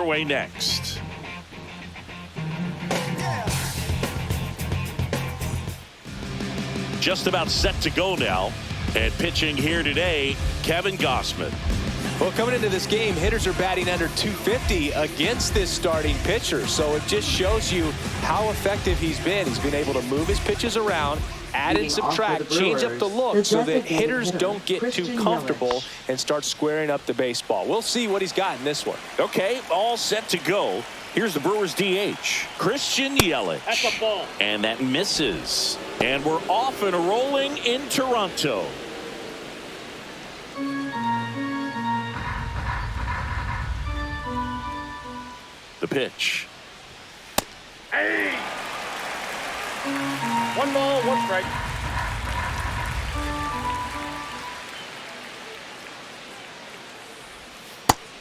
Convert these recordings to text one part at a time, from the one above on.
Way next. Just about set to go now, and pitching here today, Kevin Gausman. Well, coming into this game, hitters are batting under 250 against this starting pitcher, so it just shows you how effective he's been. He's been able to move his pitches around, add and subtract, change up the look so that hitters don't get too comfortable and start squaring up the baseball. We'll see what he's got in this one. Okay, all set to go. Here's the Brewers DH, Christian Yelich. That's a ball. And that misses. And we're off and rolling in Toronto. The pitch. Hey! 1 ball, 1 strike.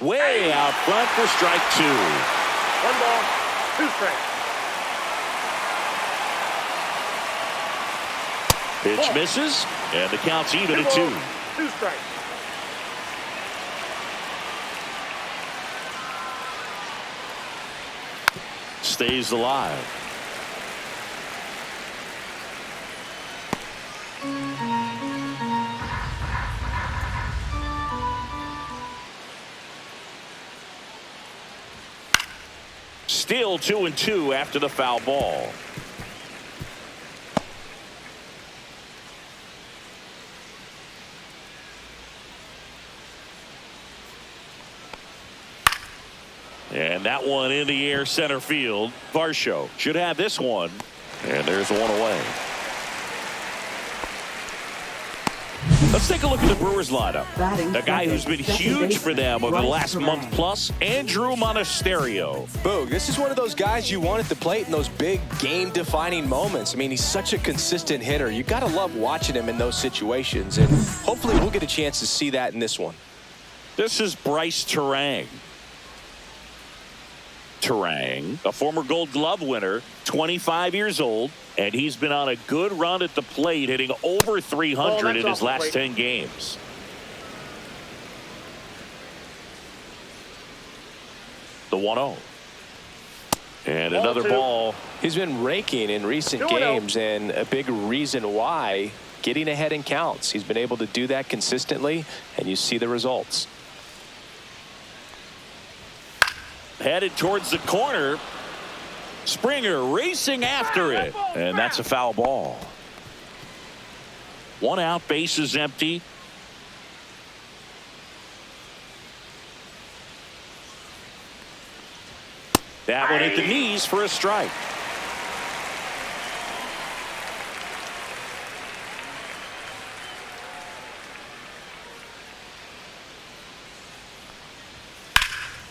Way out front for strike 2. 1 ball, 2 strikes. Pitch misses, and the count's even at 2. 2 strikes. Stays alive. Still 2-2 after the foul ball. And that one in the air center field. Varsho should have this one. And there's one away. Let's take a look at the Brewers lineup. The guy who's been huge for them over the last month plus, Andrew Monasterio. Boog, this is one of those guys you want at the plate in those big game-defining moments. I mean, he's such a consistent hitter. You got to love watching him in those situations, and hopefully we'll get a chance to see that in this one. This is Bryce Terang. Terang, a former Gold Glove winner, 25 years old, and he's been on a good run at the plate, hitting over 300 in his last 10 games. The 1-0. And another ball. He's been raking in recent games, and a big reason why, getting ahead in counts. He's been able to do that consistently, and you see the results. Headed towards the corner. Springer racing after it. And that's a foul ball. 1 out, bases empty. That one at the knees for a strike.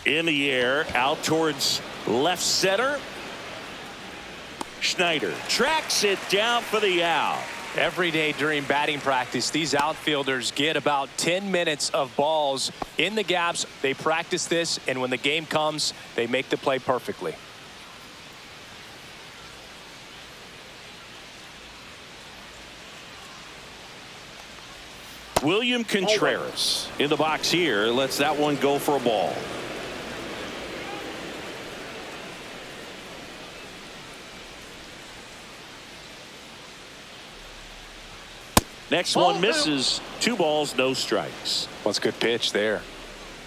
In the air, out towards left center. Schneider tracks it down for the out. Every day during batting practice, these outfielders get about 10 minutes of balls in the gaps. They practice this, and when the game comes, they make the play perfectly. William Contreras in the box here lets that one go for a ball. Next one misses. 2 balls, no strikes. What's a good pitch there?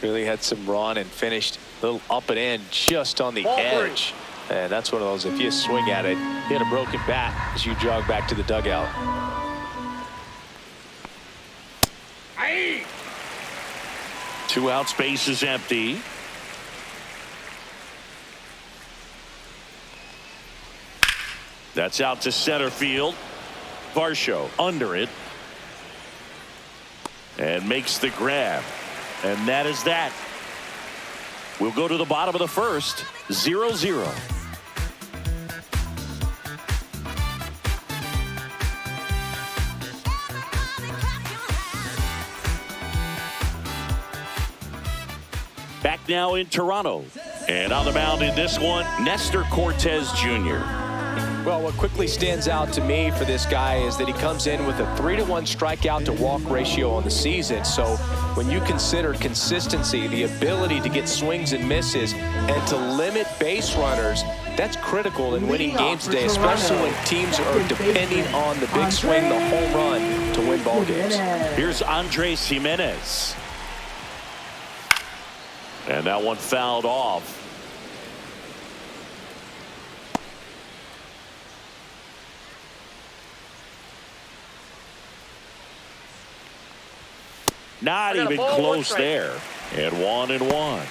Really had some run and finished a little up and in just on the edge. And that's one of those, if you swing at it, hit a broken bat as you jog back to the dugout. Aye. 2 outs, base is empty. That's out to center field. Varsho under it. And makes the grab. And that is that. We'll go to the bottom of the first. 0-0. Back now in Toronto. And on the mound in this one, Nestor Cortes Jr. Well, what quickly stands out to me for this guy is that he comes in with a 3-to-1 strikeout to walk ratio on the season. So when you consider consistency, the ability to get swings and misses, and to limit base runners, that's critical in winning games today, especially when teams are depending on the big swing, the home run, to win ball games. Here's Andres Jimenez. And that one fouled off. Not even close there. And 1-1.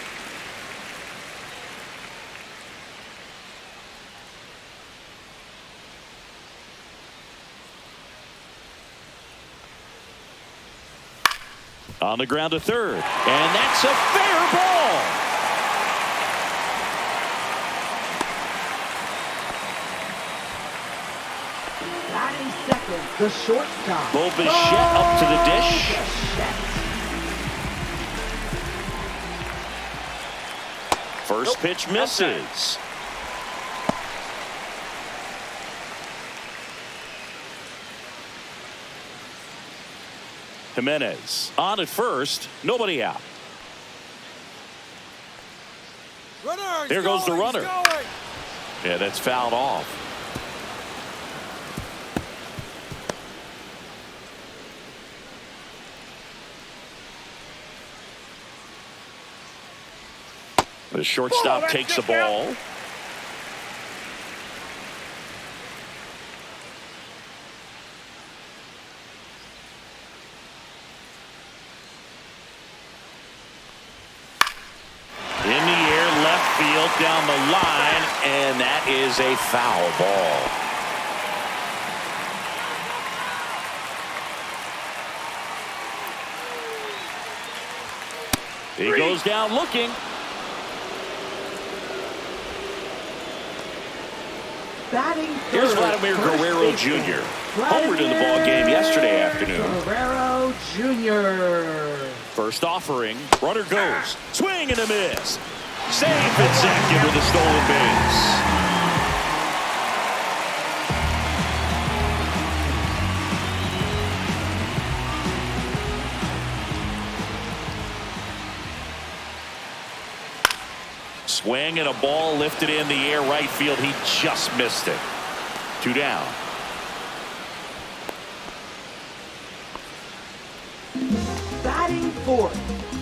On the ground to third. And that's a fair ball. Batting second, the shortstop. Bo Bichette up to the dish. First pitch misses. Jimenez on at first, nobody out. There goes the runner. Yeah, that's fouled off. The shortstop takes the ball. In the air, left field, down the line, and that is a foul ball. He goes down looking. Here's Vladimir Guerrero Jr. Homered in the ball game yesterday afternoon. Guerrero Jr. First offering. Runner goes. Swing and a miss. Safe at second with a stolen base. Swing and a ball lifted in the air right field. He just missed it. 2 down. Batting fourth,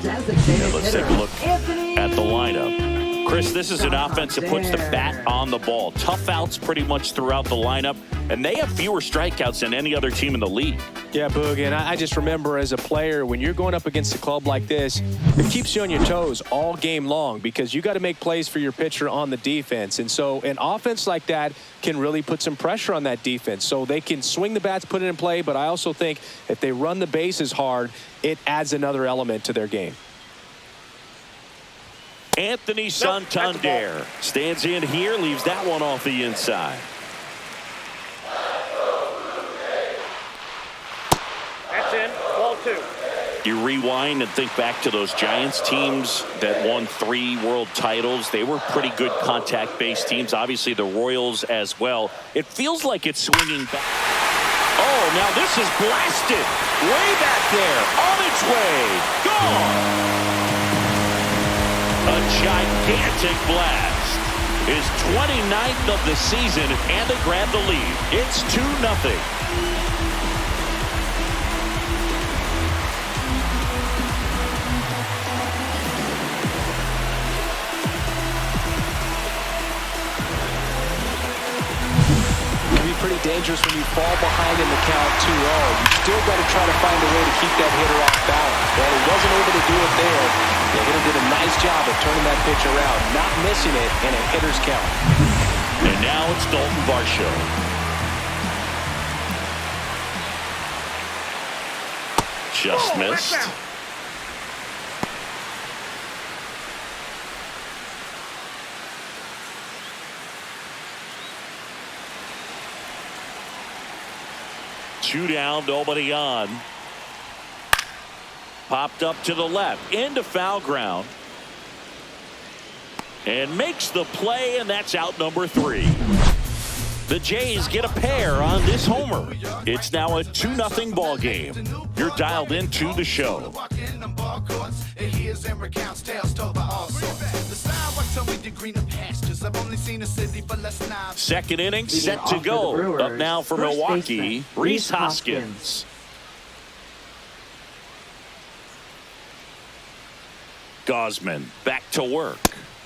designated Let's take a look at the lineup. Chris, this is an offense that puts the bat on the ball. Tough outs pretty much throughout the lineup, and they have fewer strikeouts than any other team in the league. Yeah, Boog, and I just remember as a player, when you're going up against a club like this, it keeps you on your toes all game long because you got to make plays for your pitcher on the defense. And so an offense like that can really put some pressure on that defense. So they can swing the bats, put it in play, but I also think if they run the bases hard, it adds another element to their game. Anthony Santander stands in here, leaves that one off the inside. That's in. Ball 2. You rewind and think back to those Giants teams that won 3 world titles. They were pretty good contact-based teams. Obviously, the Royals as well. It feels like it's swinging back. Oh, now this is blasted. Way back there. On its way. Gone. A gigantic blast. His 29th of the season, and they grab the lead. It's 2-0. Pretty dangerous when you fall behind in the count 2-0. You still got to try to find a way to keep that hitter off balance. Well, he wasn't able to do it there. The hitter did a nice job of turning that pitch around, not missing it in a hitter's count. And now it's Dalton Varsho. Just missed. Two down, nobody on. Popped up to the left, into foul ground. And makes the play, and that's out number 3. The Jays get a pair on this homer. It's now a 2-0 ball game. You're dialed into the show. Second inning set to go. Up now for Milwaukee, Rhys Hoskins. Gausman back to work.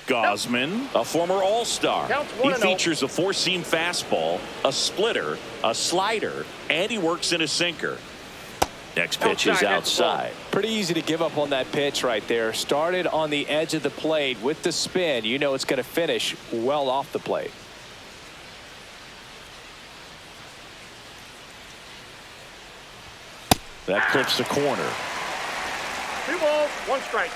Gausman, a former All-Star. He features a 4-seam fastball, a splitter, a slider, and he works in a sinker. Next pitch is outside. Pretty easy to give up on that pitch right there. Started on the edge of the plate with the spin. You know it's going to finish well off the plate. That clips the corner. 2 balls, 1 strike.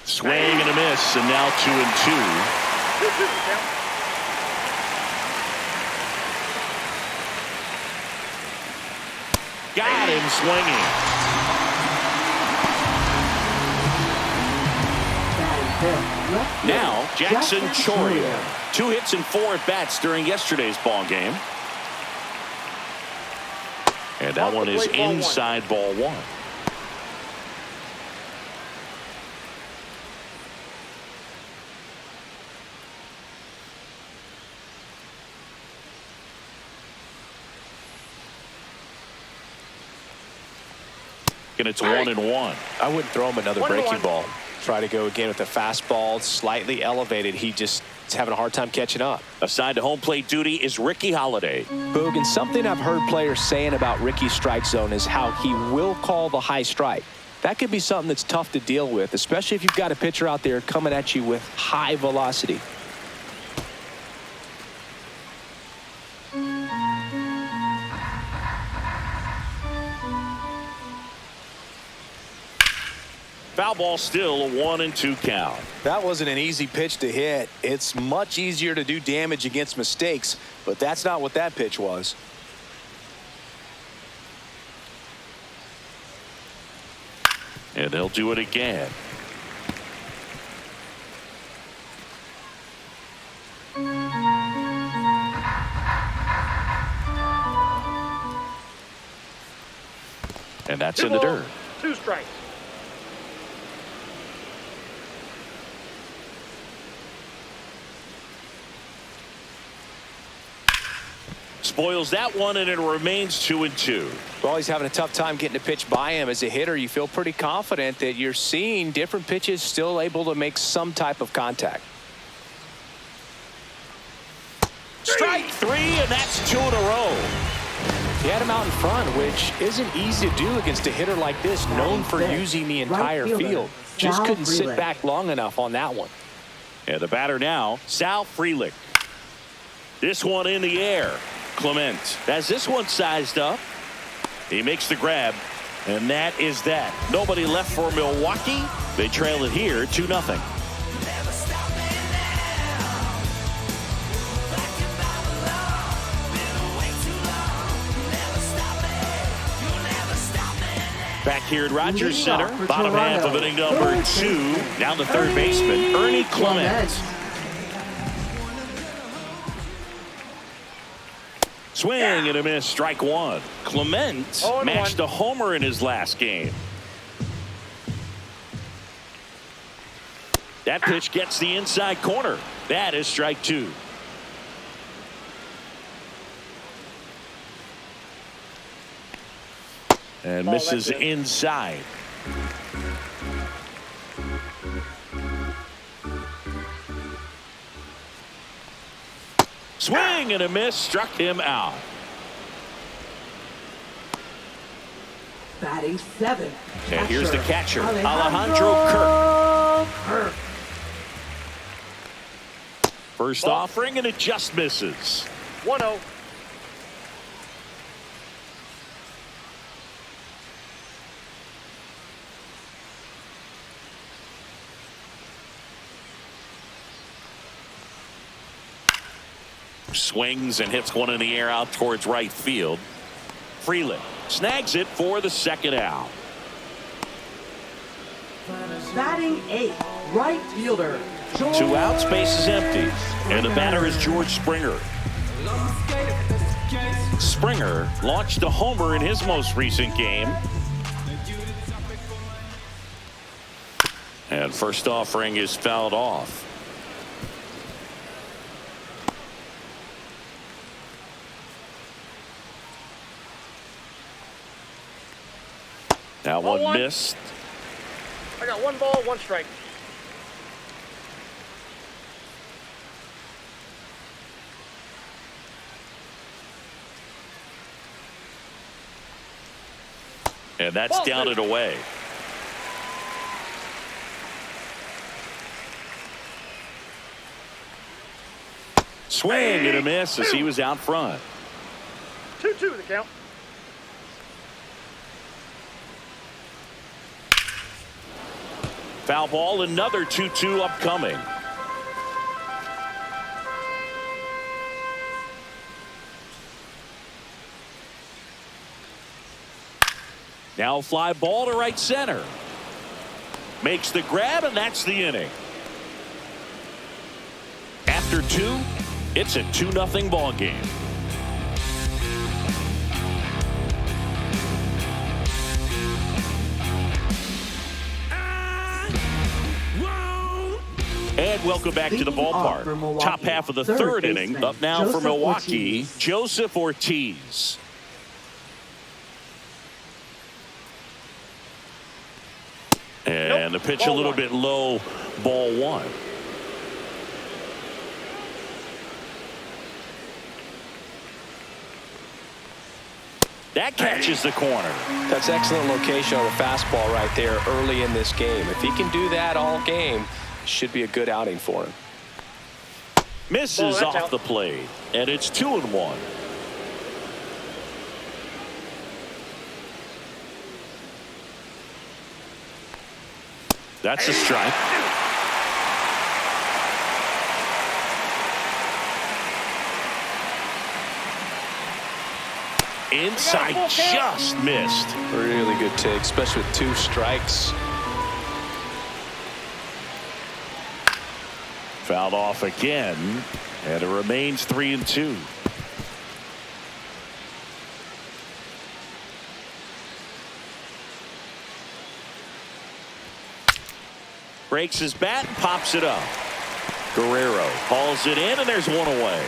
Swing and a miss, and now 2-2. 2-2 count. Got him swinging. Now Jackson Chourio. 2 hits and 4 at bats during yesterday's ball game. And that one is inside ball 1. And it's 1-1. I wouldn't throw him another breaking ball. Try to go again with the fastball, slightly elevated. He just is having a hard time catching up. Assigned to home plate duty is Ricky Holiday. Boog, and something I've heard players saying about Ricky's strike zone is how he will call the high strike. That could be something that's tough to deal with, especially if you've got a pitcher out there coming at you with high velocity. Foul ball, still a 1-2 count. That wasn't an easy pitch to hit. It's much easier to do damage against mistakes, but that's not what that pitch was. And they'll do it again. And that's 2 in the balls, dirt. 2 strikes. Spoils that one, and it remains 2-2. Well, he's having a tough time getting a pitch by him. As a hitter, you feel pretty confident that you're seeing different pitches still able to make some type of contact. Strike 3, and that's 2 in a row. He had him out in front, which isn't easy to do against a hitter like this, known for using the entire field. Just couldn't sit back long enough on that one. And the batter now, Sal Frelick. This one in the air. Clement has this one sized up. He makes the grab, and that is that. Nobody left for Milwaukee. They trail it here 2-0. Back here at Rogers Center, bottom half of inning number 2, down to third baseman Ernie Clement. Swing and a miss, strike 1. Clement matched a homer in his last game. That pitch gets the inside corner. That is strike 2. And misses inside. Swing and a miss, struck him out. Batting 7. And here's the catcher, Alejandro Kirk. First offering, and it just misses. 1-0. Swings and hits one in the air out towards right field. Frelick Snags it for the second out. Batting 8th, right fielder, George. 2 outs, base is empty. And the batter is George Springer. Springer launched a homer in his most recent game. And first offering is fouled off. Now one missed. I got 1 ball, 1 strike. And that's down and away. Swing and a miss as he was out front. 2-2 the count. Foul ball, another 2-2 upcoming. Now fly ball to right center. Makes the grab, and that's the inning. After 2, it's a 2-0 ball game. And welcome back to the ballpark. Top half of the third inning. Up now for Milwaukee, Joseph Ortiz. And the pitch a little bit low, ball 1. That catches the corner. That's excellent location on the fastball right there early in this game. If he can do that all game, should be a good outing for him. Misses off the plate, and it's 2-1. That's a strike. Inside, just missed. Really good take, especially with 2 strikes. Fouled off again, and it remains 3-2. Breaks his bat and pops it up. Guerrero hauls it in, and there's 1 away.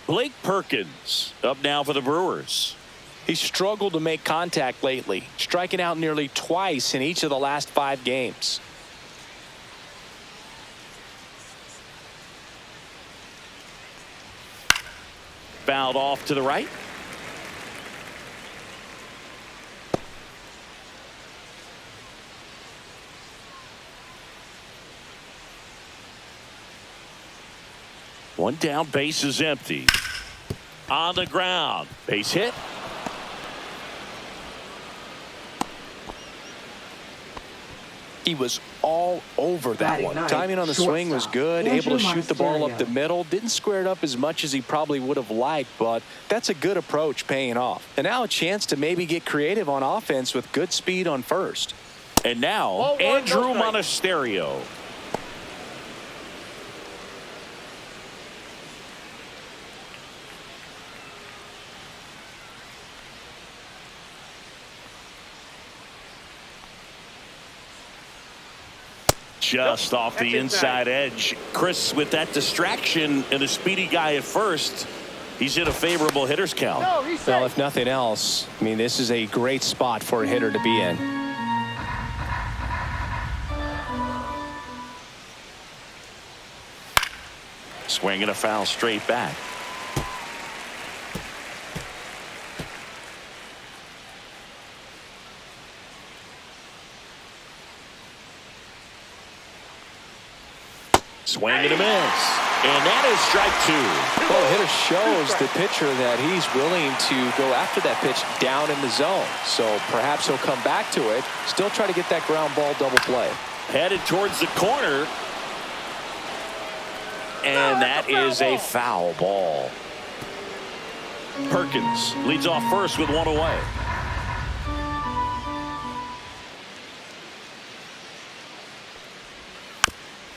Blake Perkins up now for the Brewers. He's struggled to make contact lately, striking out nearly twice in each of the last 5 games. Fouled off to the right. One down, base is empty. On the ground, base hit. He was all over that one. Timing on the swing was good, able to shoot the ball up the middle. Didn't square it up as much as he probably would have liked, but that's a good approach paying off. And now a chance to maybe get creative on offense with good speed on first. And now Andrew Monasterio. Just off the inside edge. Chris, with that distraction and a speedy guy at first, he's in a favorable hitter's count. Well, if nothing else, I mean, this is a great spot for a hitter to be in. Swinging a foul straight back. Swing and a miss. And that is strike 2. Well, the hitter shows the pitcher that he's willing to go after that pitch down in the zone. So perhaps he'll come back to it. Still try to get that ground ball double play. Headed towards the corner. and that is a foul ball. Perkins leads off first with one away.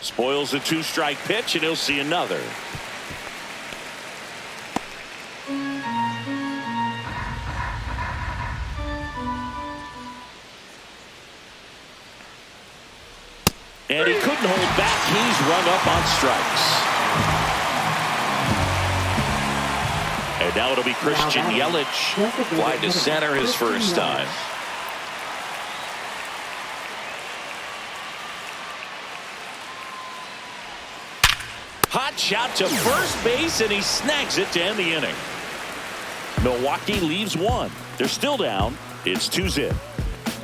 Spoils a two-strike pitch, and he'll see another. And he couldn't hold back. He's rung up on strikes. And now it'll be Christian Yelich. Wide to center his first time. Hot shot to first base, and he snags it to end the inning. Milwaukee leaves one. They're still down. It's 2-0.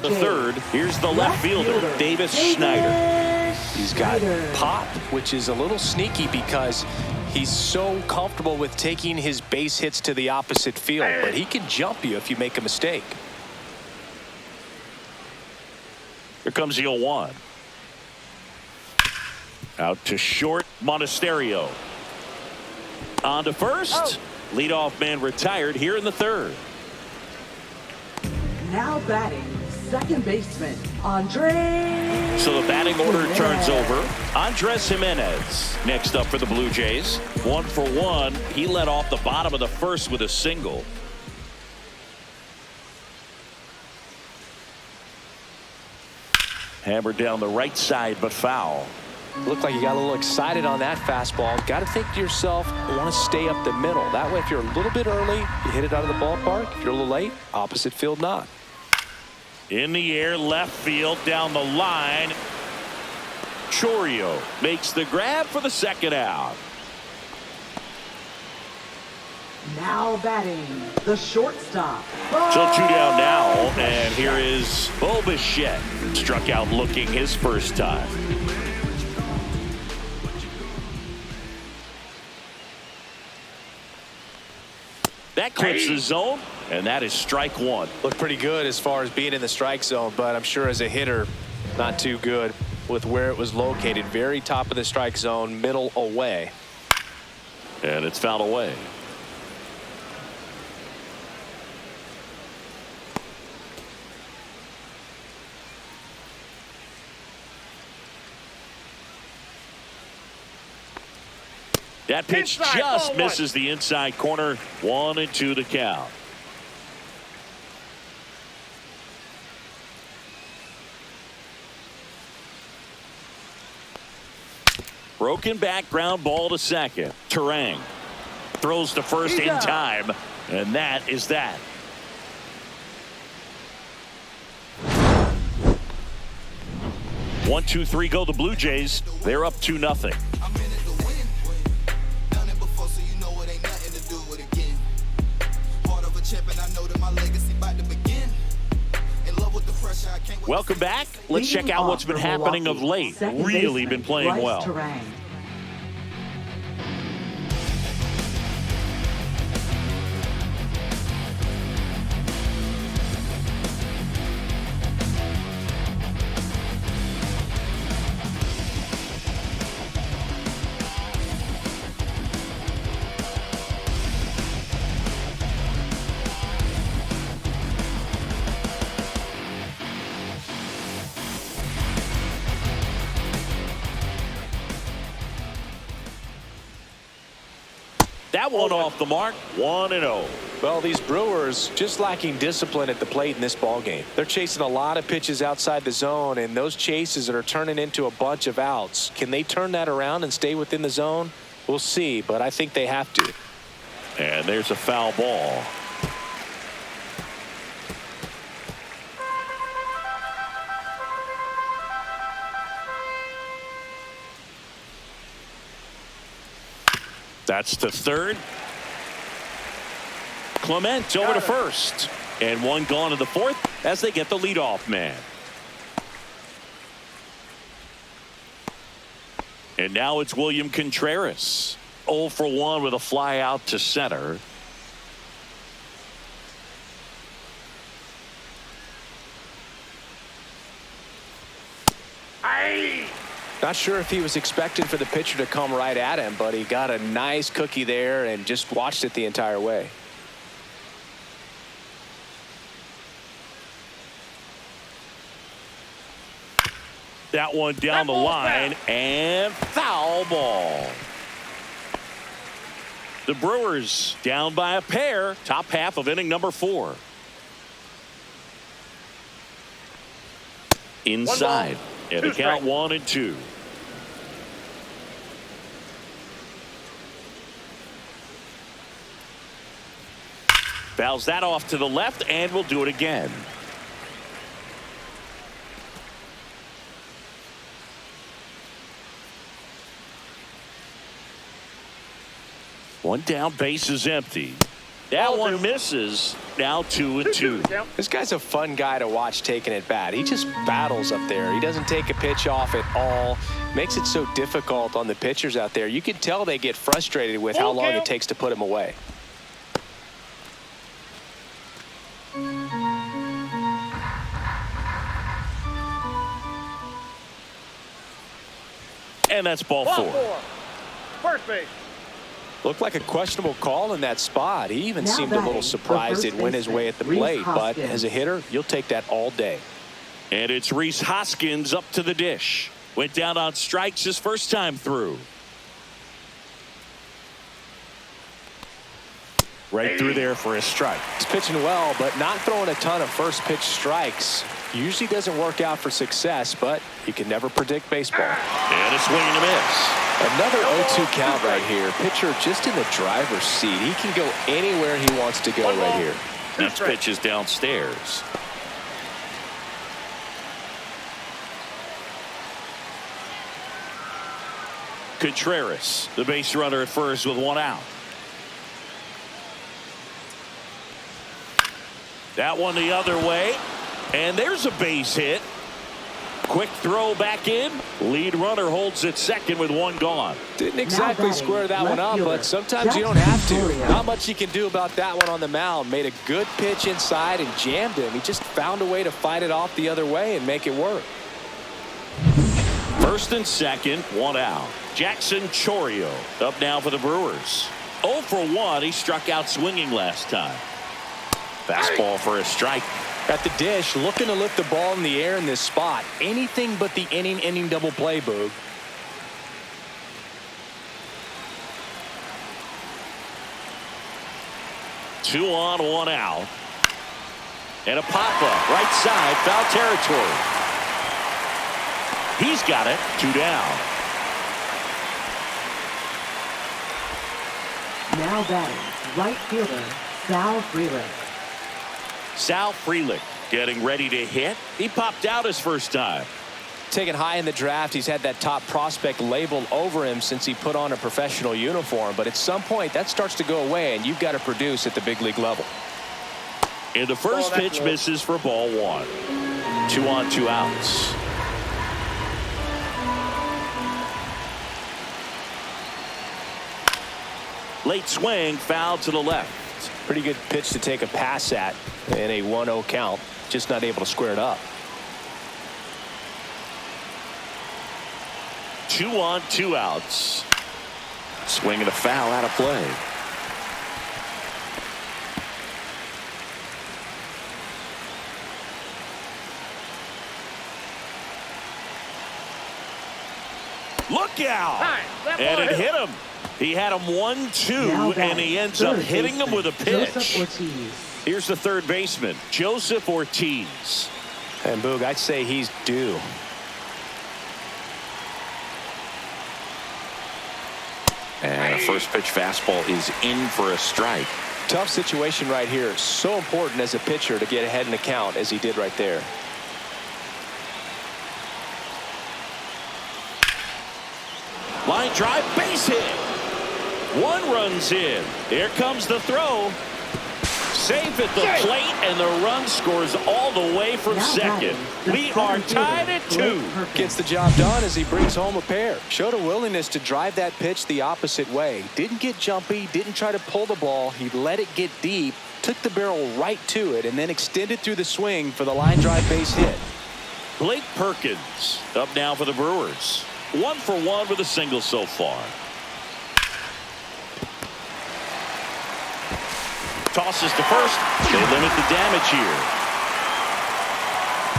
The third, here's the left fielder, Davis Schneider. He's got pop, which is a little sneaky because he's so comfortable with taking his base hits to the opposite field, but he can jump you if you make a mistake. Here comes the 0-1. Out to short, Monasterio. On to first. Leadoff man retired here in the third. Now batting, second baseman, Andres. So the batting order turns over. Andres Jimenez next up for the Blue Jays. 1 for 1. He led off the bottom of the first with a single. Hammered down the right side, but foul. Looked like you got a little excited on that fastball. Got to think to yourself, I want to stay up the middle. That way, if you're a little bit early, you hit it out of the ballpark. If you're a little late, opposite field not. In the air, left field, down the line. Chourio makes the grab for the second out. Now batting, the shortstop. So 2 down now, and here is Bo Bichette. Struck out looking his first time. That clips the zone, and that is strike one. Looked pretty good as far as being in the strike zone, but I'm sure as a hitter, not too good with where it was located. Very top of the strike zone, middle away. And it's fouled away. That pitch Inside, just ball misses the inside corner. 1-2 to count. Broken back ground ball to second. Terang throws to first in time, and that is that. One, two, three go the Blue Jays. They're up 2-0. Welcome back. Let's check out what's been happening of late. Really been playing well. That one off the mark. 1-0. Well, these Brewers just lacking discipline at the plate in this ball game. They're chasing a lot of pitches outside the zone, and those chases are turning into a bunch of outs. Can they turn that around and stay within the zone? We'll see, but I think they have to. And there's a foul ball. That's to third. Clement over to first. And one gone to the fourth as they get the leadoff man. And now it's William Contreras. 0 for 1 with a fly out to center. Not sure if he was expecting for the pitcher to come right at him, but he got a nice cookie there and just watched it the entire way. That one down the line and foul ball. The Brewers down by a pair. Top half of inning number 4. Inside. And a count 1-2. Fouls that off to the left, and we'll do it again. One down, base is empty. That one misses. Now 2-2. This guy's a fun guy to watch taking at bat. He just battles up there. He doesn't take a pitch off at all. Makes it so difficult on the pitchers out there. You can tell they get frustrated with how long it takes to put him away. And that's ball 4. First base. Looked like a questionable call in that spot. He even seemed a little surprised it went his way at the plate. But as a hitter, you'll take that all day. And it's Rhys Hoskins up to the dish. Went down on strikes his first time through. Right through there for a strike. He's pitching well, but not throwing a ton of first pitch strikes. Usually doesn't work out for success, but you can never predict baseball. And a swing and a miss. Another 0-2 count right here. Pitcher just in the driver's seat. He can go anywhere he wants to go right here. Next pitch is downstairs. Contreras, the base runner at first with 1 out. That one the other way. And there's a base hit. Quick throw back in. Lead runner holds at second with 1 gone. Didn't exactly square that one up, but sometimes you don't have to. Not much you can do about that one on the mound. Made a good pitch inside and jammed him. He just found a way to fight it off the other way and make it work. First and second, 1 out. Jackson Chourio up now for the Brewers. 0 for 1. He struck out swinging last time. Fastball for a strike. At the dish, looking to lift the ball in the air in this spot. Anything but the inning double play, Boog. Two on, 1 out. And a pop-up right side, foul territory. He's got it. 2 down. Now batting, right fielder, Sal Frelick. Sal Frelick getting ready to hit. He popped out his first time. Taken high in the draft, he's had that top prospect label over him since he put on a professional uniform. But at some point, that starts to go away, and you've got to produce at the big league level. And the first pitch misses for ball 1. 2 on, 2 outs. Late swing, foul to the left. Pretty good pitch to take a pass at in a 1-0 count. Just not able to square it up. 2 on, 2 outs. Swing and a foul out of play. Look out! And it hit him. He had him 1-2, and he ends up hitting him with a pitch. Here's the third baseman, Joseph Ortiz. And Boog, I'd say he's due. And a first pitch fastball is in for a strike. Tough situation right here. So important as a pitcher to get ahead in the count as he did right there. Line drive, base hit. 1 runs in. Here comes the throw. Safe at the plate, and the run scores all the way from second. We are tied at 2. Gets the job done as he brings home a pair. Showed a willingness to drive that pitch the opposite way. Didn't get jumpy, didn't try to pull the ball. He let it get deep, took the barrel right to it, and then extended through the swing for the line drive base hit. Blake Perkins up now for the Brewers. 1 for 1 with a single so far. Tosses to first. They limit the damage here.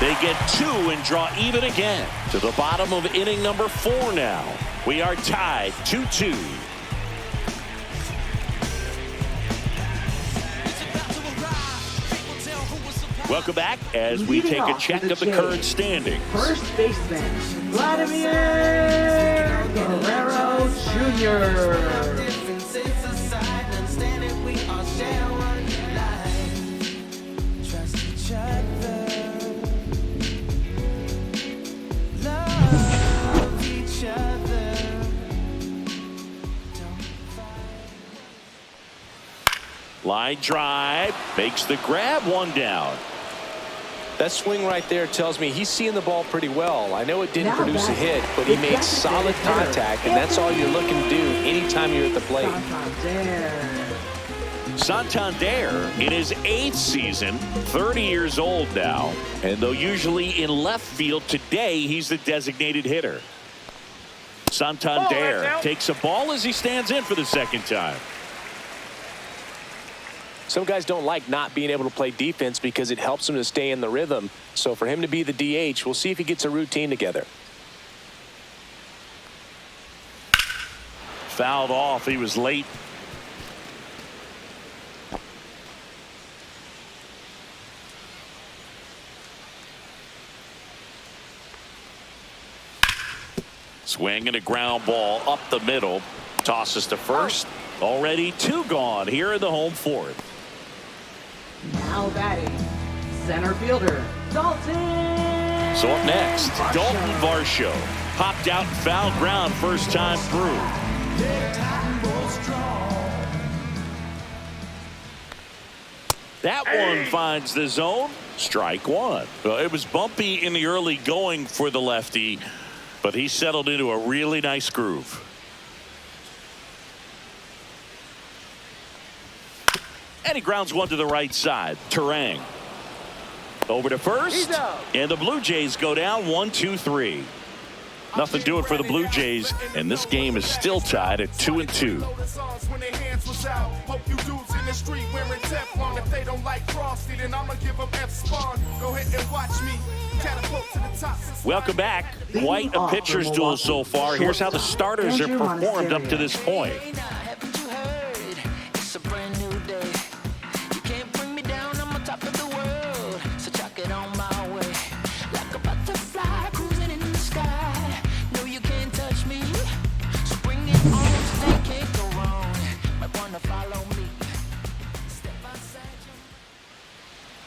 They get 2 and draw even again. To the bottom of inning number 4 now. We are tied 2-2. Welcome back as we take a check of the current standings. First baseman, Vladimir Guerrero Jr. Line drive, makes the grab, 1 down. That swing right there tells me he's seeing the ball pretty well. I know it didn't produce a hit, but he made solid contact, and that's all you're looking to do anytime you're at the plate. Santander in his 8th season, 30 years old now. And though usually in left field, today he's the designated hitter. Santander takes a ball as he stands in for the second time. Some guys don't like not being able to play defense because it helps them to stay in the rhythm. So for him to be the DH, we'll see if he gets a routine together. Fouled off. He was late. Swing and a ground ball up the middle. Tosses to first. Already 2 gone here in the home 4th. Now batting, center fielder, Dalton. So up next, Dalton Varsho. Popped out and fouled ground first time through. That one finds the zone. Strike 1. Well, it was bumpy in the early going for the lefty, but he settled into a really nice groove. And he grounds one to the right side. Terang. Over to first. And the Blue Jays go down 1-2-3. Nothing doing for the Blue Jays. And this game is still tied at 2-2. Welcome back. Quite a pitcher's duel so far. Here's how the starters have performed up to this point.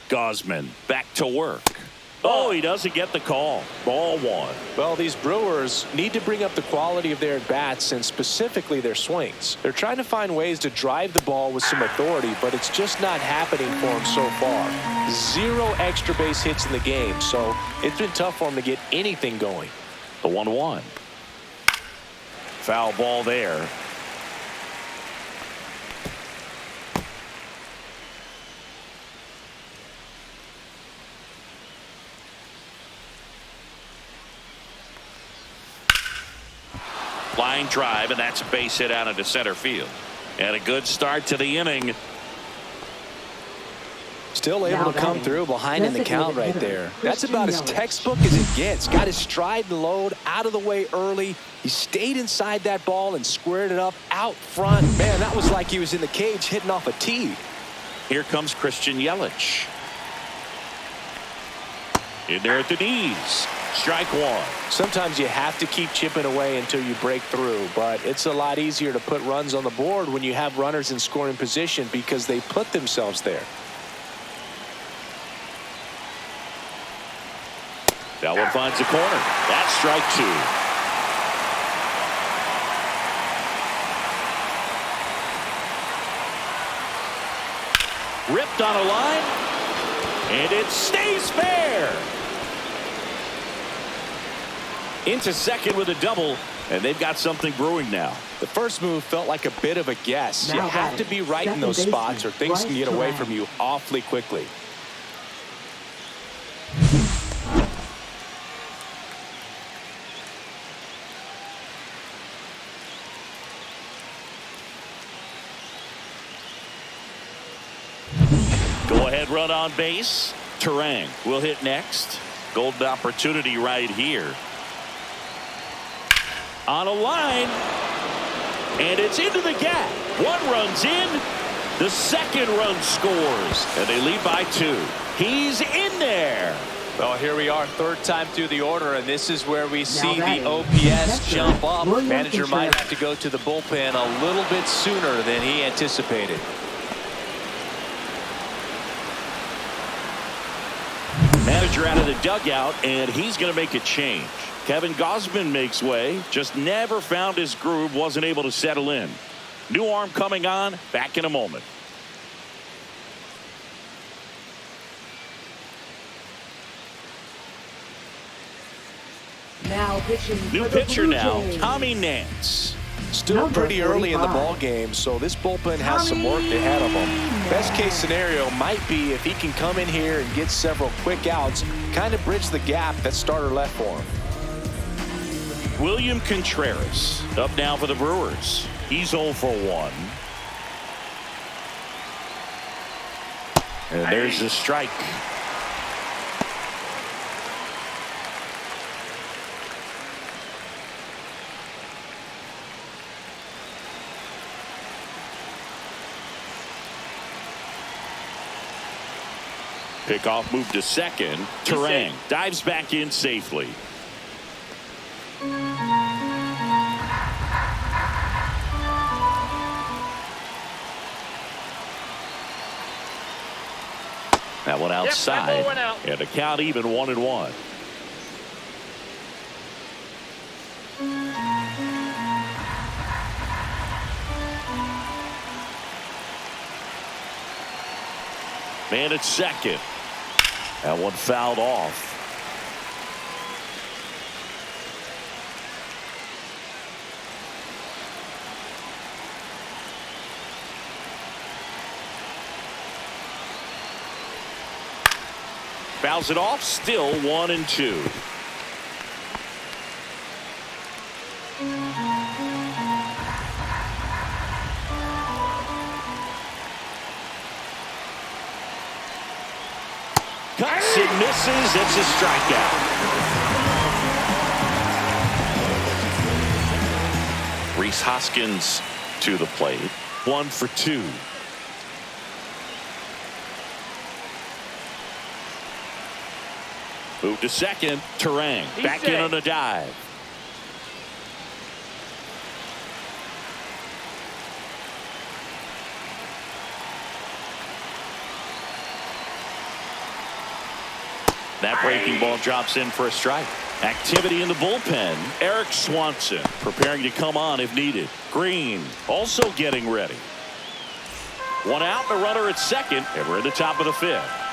Gausman back to work. Oh, he doesn't get the call. Ball 1. Well, these Brewers need to bring up the quality of their at-bats and specifically their swings. They're trying to find ways to drive the ball with some authority, but it's just not happening for them so far. 0 extra base hits in the game, so it's been tough for them to get anything going. The 1-1. Foul ball there. Line drive, and that's a base hit out into center field. And a good start to the inning. Still able to come through behind in the count right there. That's about as textbook as it gets. Got his stride and load out of the way early. He stayed inside that ball and squared it up out front. Man, that was like he was in the cage hitting off a tee. Here comes Christian Yelich. In there at the knees. Strike 1. Sometimes you have to keep chipping away until you break through, but it's a lot easier to put runs on the board when you have runners in scoring position because they put themselves there. That one finds the corner. That's strike 2. Ripped on a line, and it stays fair. Into second with a double, and they've got something brewing now. The first move felt like a bit of a guess. You have to be right in those spots or things can get away from you awfully quickly. Go ahead run on base. Terang will hit next. Golden opportunity right here. On a line. And it's into the gap. One run's in. The second run scores. And they lead by 2. He's in there. Well, here we are, third time through the order, and this is where we see the OPS jump up. Manager might have to go to the bullpen a little bit sooner than he anticipated. Manager out of the dugout, and he's going to make a change. Kevin Gausman makes way. Just never found his groove. Wasn't able to settle in. New arm coming on. Back in a moment. Now pitching. New pitcher now, Tommy Nance. Still pretty early in the ball game, so this bullpen has some work ahead of him. Best case scenario might be if he can come in here and get several quick outs, kind of bridge the gap that starter left for him. William Contreras up now for the Brewers. He's 0 for 1. And there's the strike. Pickoff move to second. Terang dives back in safely. That one outside. Yep, that ball went out. And the count even 1-1. Man at second. That one fouled off. Fouls it off. Still 1-2. Cuts and misses. It's a strikeout. Rhys Hoskins to the plate. 1 for 2. Move to second. Terang back in on a dive. That breaking ball drops in for a strike. Activity in the bullpen. Eric Swanson preparing to come on if needed. Green also getting ready. One out, and a runner at second, and we're in the top of the 5th.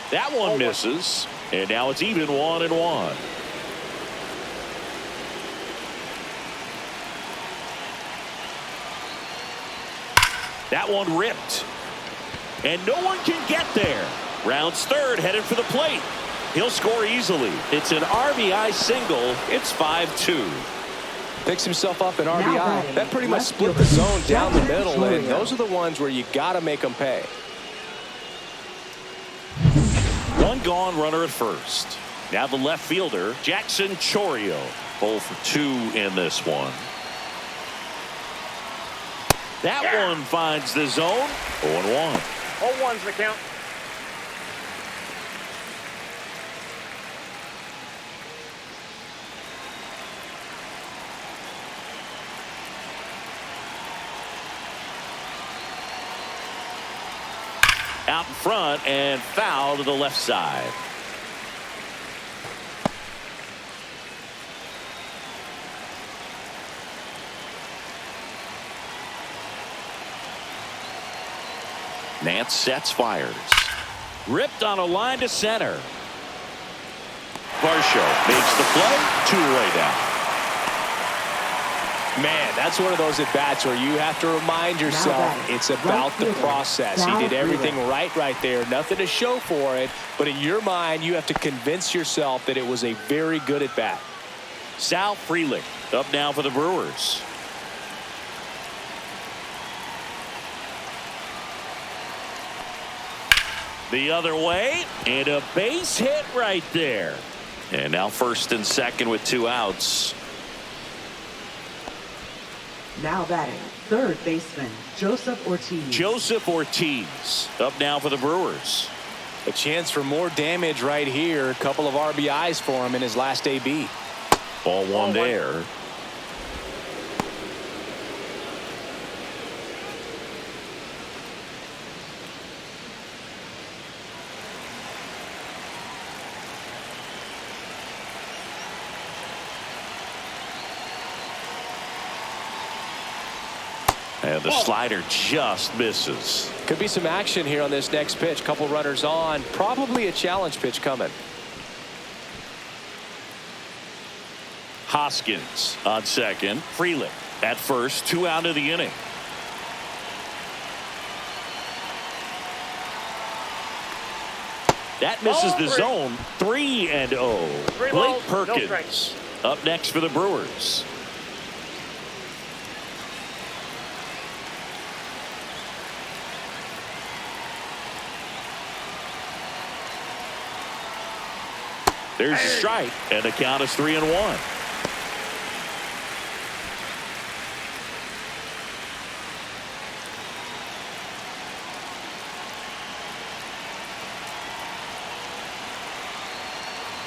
That one misses, and now it's even 1-1. That one ripped. And no one can get there. Rounds third, headed for the plate. He'll score easily. It's an RBI single. It's 5-2. Picks himself up an RBI. That pretty much split the zone down the middle, and those are the ones where you got to make them pay. One gone, runner at first. Now the left fielder, Jackson Chourio. 0 for 2 in this one. That one finds the zone. 0-1. 0-1's the count. Out in front and foul to the left side. Nance sets, fires. Ripped on a line to center. Varsho makes the play. 2-away down. Man, that's one of those at-bats where you have to remind yourself it's about the process. He did everything right there. Nothing to show for it. But in your mind, you have to convince yourself that it was a very good at-bat. Sal Frelick up now for the Brewers. The other way, and a base hit right there. And now first and second with 2 outs. Now batting, third baseman, Joseph Ortiz. Joseph Ortiz up now for the Brewers. A chance for more damage right here. A couple of RBIs for him in his last AB. Ball one there. And the slider just misses. Could be some action here on this next pitch. Couple runners on. Probably a challenge pitch coming. Hoskins on second. Frelick at first. 2 out of the inning. That misses the zone. 3-0. Blake Perkins up next for the Brewers. There's a strike, and the count is 3-1.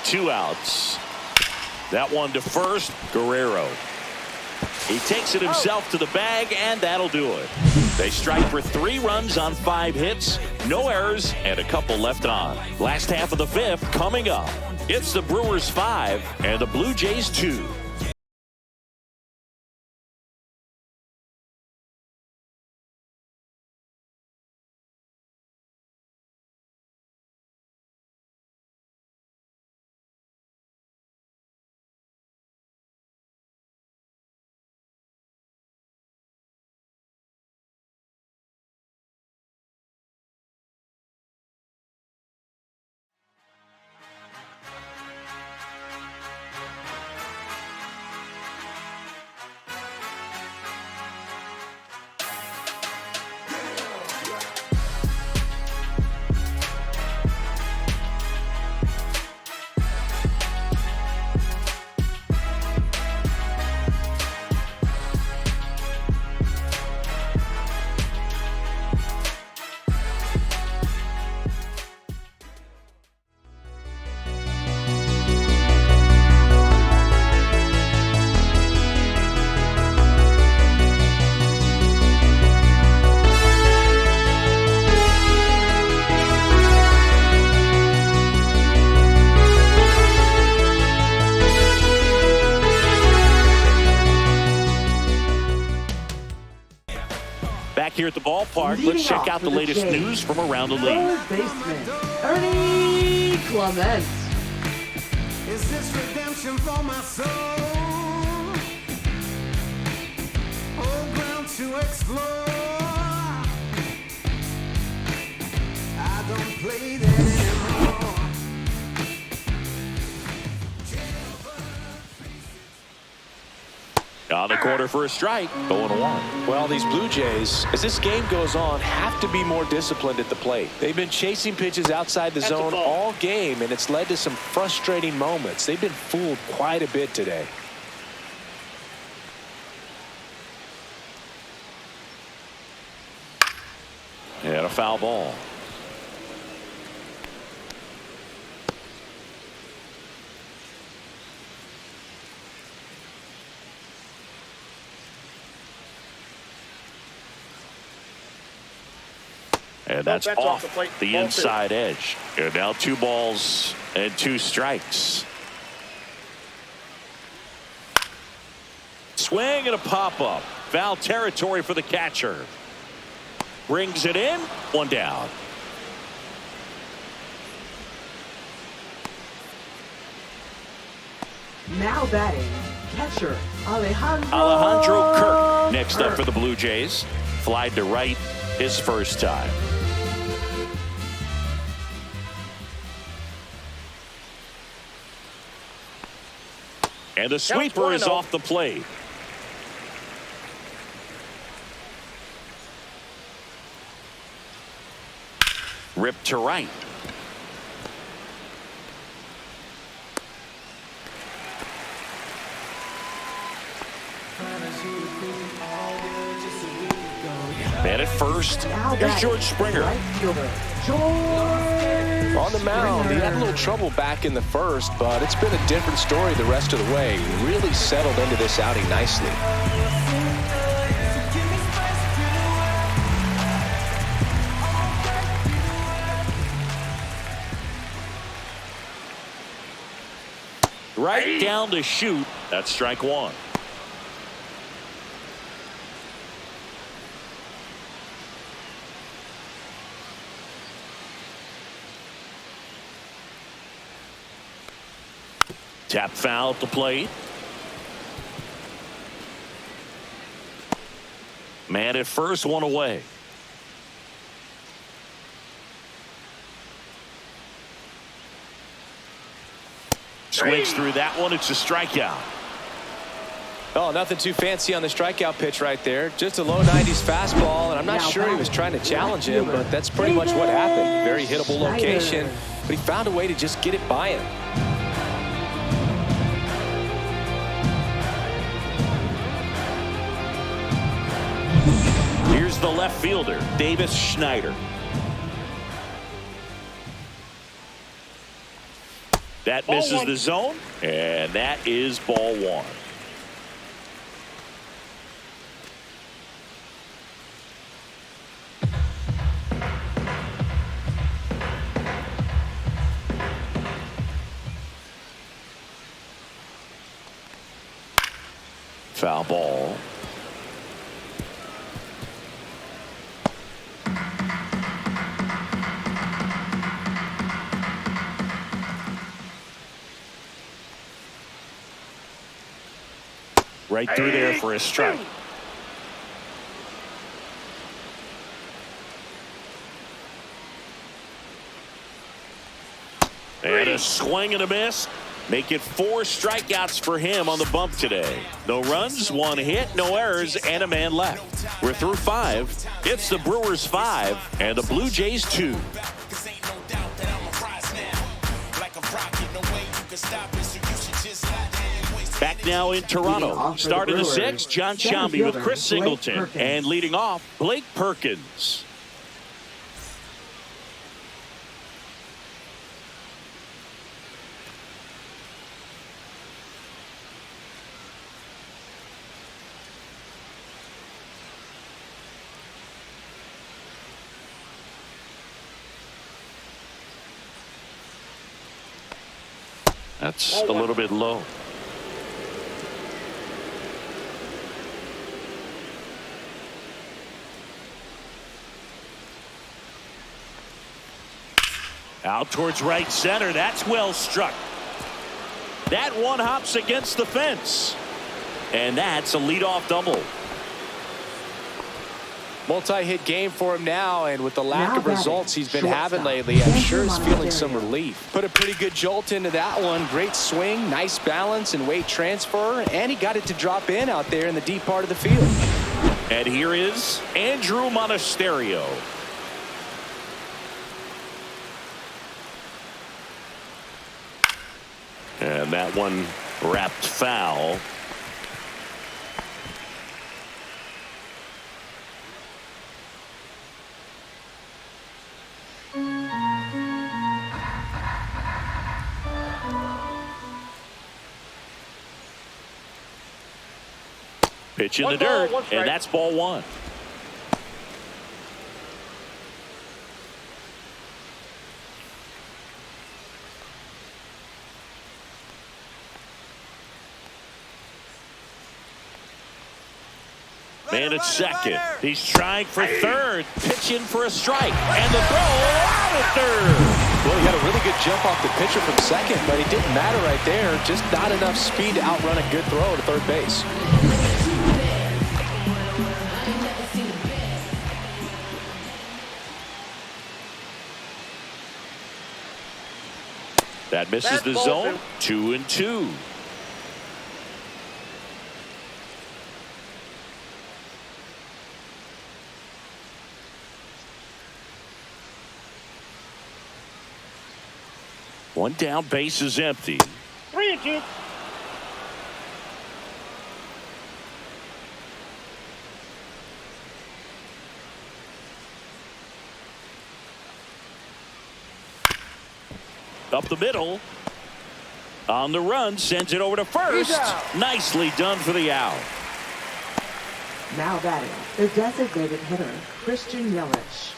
Two outs. That one to first. Guerrero. He takes it himself to the bag, and that'll do it. They strike for 3 runs on 5 hits, no errors, and a couple left on. Last half of the 5th coming up. It's the Brewers 5 and the Blue Jays 2. Here at the ballpark, let's check out the latest news from around the league. Third baseman, Ernie Clement. Is this redemption for my soul? Old ground to explore. I don't play that anymore. On the corner for a strike, 0-1. Well, these Blue Jays, as this game goes on, have to be more disciplined at the plate. They've been chasing pitches outside the zone all game, and it's led to some frustrating moments. They've been fooled quite a bit today. And a foul ball. And that's off the inside edge. And now 2 balls and 2 strikes. Swing and a pop-up. Foul territory for the catcher. Brings it in. 1 down. Now batting, catcher Alejandro Kirk next up for the Blue Jays. Fly to right his first time. And the sweeper is off the plate. Ripped to right. Man at first. Here's George Springer. On the mound, he had a little trouble back in the first, but it's been a different story the rest of the way. He really settled into this outing nicely. Right down to shoot. That's strike one. Tap foul at the plate. Man at first, one away. Swings through that one. It's a strikeout. Oh, nothing too fancy on the strikeout pitch right there. Just a low 90s fastball, and I'm not sure he was trying to challenge him, but that's pretty much what happened. Very hittable location, but he found a way to just get it by him. Here's the left fielder, Davis Schneider. That misses the zone, and that is ball one. Foul ball. Right through there for a strike. And a swing and a miss. Make it 4 strikeouts for him on the bump today. No runs, 1 hit, no errors, and a man left. We're through 5. It's the Brewers 5 and the Blue Jays 2. Back now in Toronto. Start of the 6th, John Shambi with Chris Singleton. And leading off, Blake Perkins. That's a little bit low. Out towards right center. That's well struck. That one hops against the fence. And that's a leadoff double. Multi-hit game for him now, and with the lack of results he's been having lately, I'm sure he's feeling some relief. Put a pretty good jolt into that one. Great swing, nice balance and weight transfer, and he got it to drop in out there in the deep part of the field. And here is Andrew Monasterio. And that one wrapped foul. Pitch in the dirt, and that's ball one. Man at second. He's trying for third. Pitching for a strike. And the throw out at third. Well, he had a really good jump off the pitcher from second, but it didn't matter right there. Just not enough speed to outrun a good throw to third base. That misses the zone. 2-2. One down, base is empty. 3-2. Up the middle. On the run, sends it over to first. Nicely done for the out. Now batting, the designated hitter, Christian Yelich.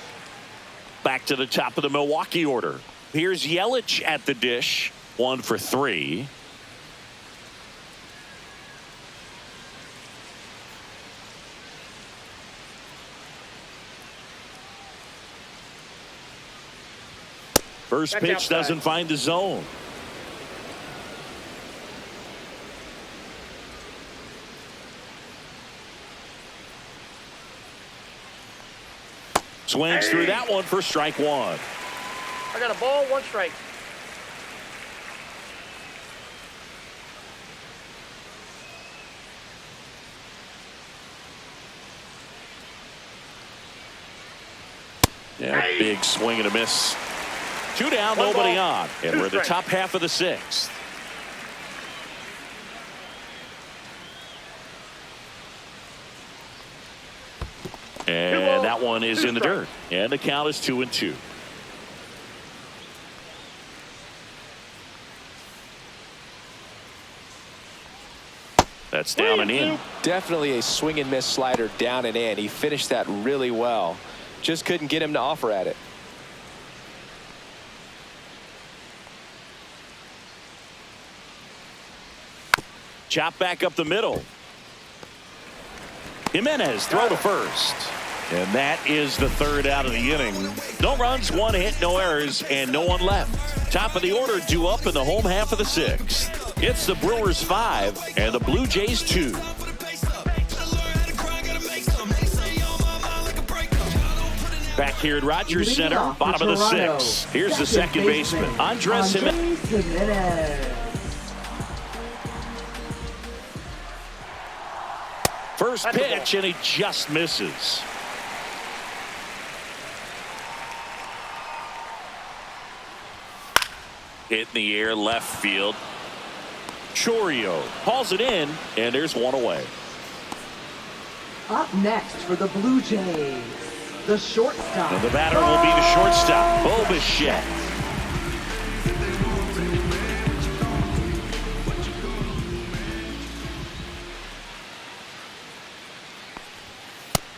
Back to the top of the Milwaukee order. Here's Yelich at the dish. 1 for 3. First pitch doesn't find the zone. Swings through that one for strike 1. I got a ball, 1 strike. Yeah, big swing and a miss. 2 down, nobody on. And we're the top half of the 6th. And that one is in the dirt. And the count is 2-2. That's down and in. Definitely a swing and miss slider down and in. He finished that really well. Just couldn't get him to offer at it. Chop back up the middle. Jimenez throw to first. And that is the 3rd out of the inning. No runs, 1 hit, no errors, and no one left. Top of the order due up in the home half of the 6th. It's the Brewers 5 and the Blue Jays 2. Back here at Rogers Center, bottom of the 6th. Here's the second baseman, Andres Jimenez. First pitch, and he just misses. Hit in the air, left field. Chourio hauls it in, and there's 1 away. Up next for the Blue Jays, the shortstop. And the batter will be the shortstop, Bo Bichette.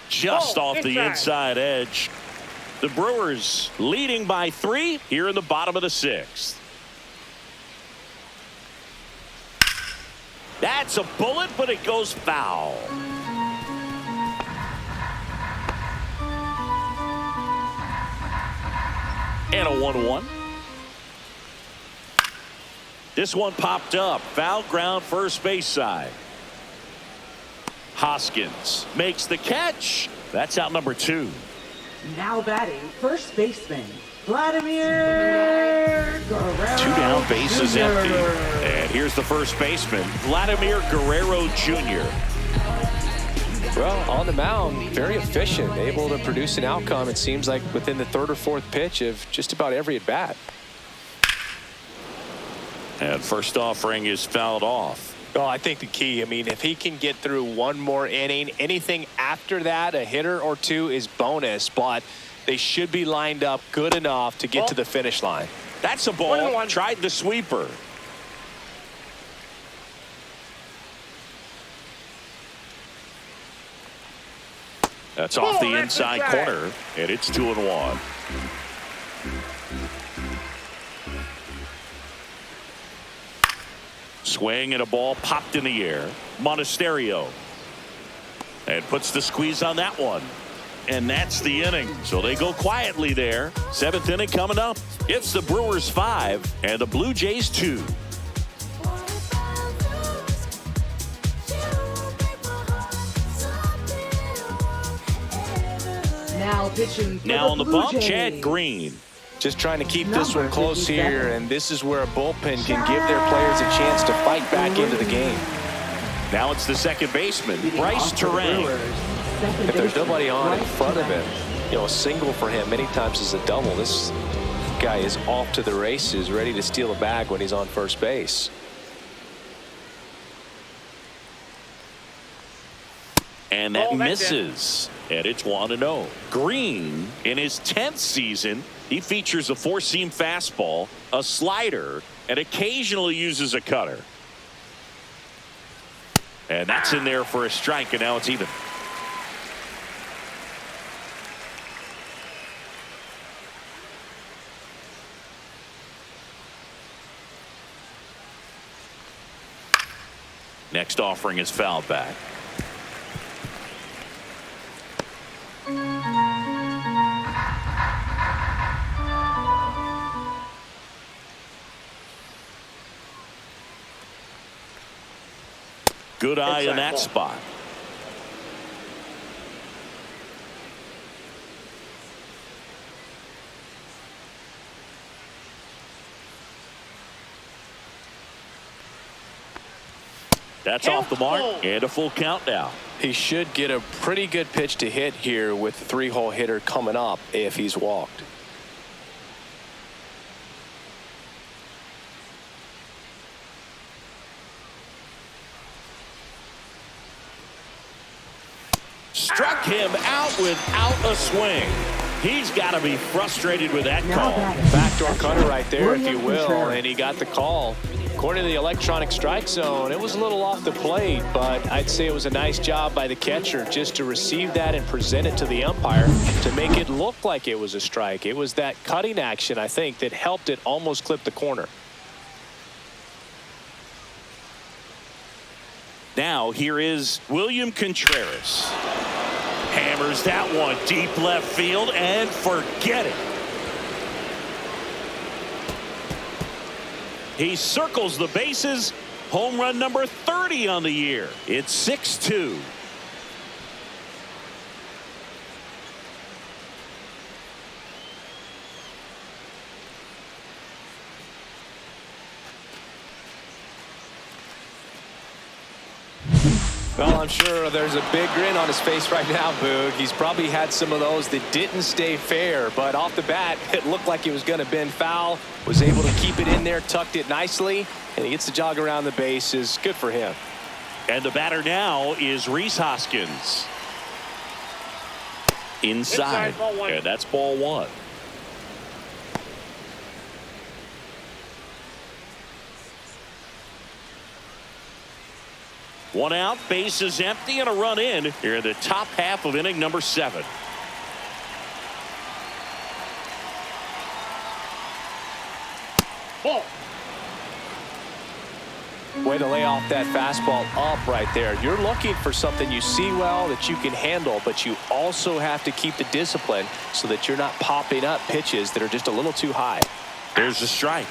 Just off the inside edge. The Brewers leading by 3 here in the bottom of the 6th. That's a bullet, but it goes foul. And a 1-1. This one popped up. Foul ground, first base side. Hoskins makes the catch. That's out number 2. Now batting, first baseman, Vladimir Guerrero. 2 down, base is Jr. empty. And here's the first baseman, Vladimir Guerrero Jr. Well, on the mound, very efficient, able to produce an outcome, it seems like, within the 3rd or 4th pitch of just about every at-bat. And first offering is fouled off. Well, I think the key, I mean, if he can get through 1 more inning, anything after that, a hitter or 2 is bonus, but they should be lined up good enough to get to the finish line. That's a ball. Tried the sweeper. That's off the inside corner, and it's 2-1. Swing and a ball popped in the air. Monasterio. And puts the squeeze on that one. And that's the inning. So they go quietly there. 7th inning coming up. It's the Brewers 5 and the Blue Jays 2. Now pitching. Now on the bump, Chad Green. Just trying to keep this one close here, and this is where a bullpen can give their players a chance to fight back into the game. Now it's the second baseman, Bryce Terang. If there's nobody on in front of him, you know, a single for him many times is a double. This that guy is off to the races, ready to steal a bag when he's on first base. And that misses. And it's 1-0. Green, in his 10th season, he features a four-seam fastball, a slider, and occasionally uses a cutter. And that's in there for a strike, and now it's even. Next offering is fouled back. Good eye in that spot. That's off the mark and a full count now. He should get a pretty good pitch to hit here with the three-hole hitter coming up if he's walked. Struck him out without a swing. He's got to be frustrated with that call. Backdoor cutter right there, if you will, and he got the call. According to the electronic strike zone, it was a little off the plate, but I'd say it was a nice job by the catcher just to receive that and present it to the umpire to make it look like it was a strike. It was that cutting action, I think, that helped it almost clip the corner. Now here is William Contreras. Hammers that one deep left field and forget it. He circles the bases. Home run number 30 on the year. It's 6-2. Well, I'm sure there's a big grin on his face right now, Boog. He's probably had some of those that didn't stay fair, but off the bat, it looked like it was going to bend foul. Was able to keep it in there, tucked it nicely, and he gets the jog around the bases. Good for him. And the batter now is Rhys Hoskins. Inside. And that's ball one. One out, base is empty, and a run in here in the top half of inning number 7. Ball. Way to lay off that fastball up right there. You're looking for something you see well that you can handle, but you also have to keep the discipline so that you're not popping up pitches that are just a little too high. There's the strike.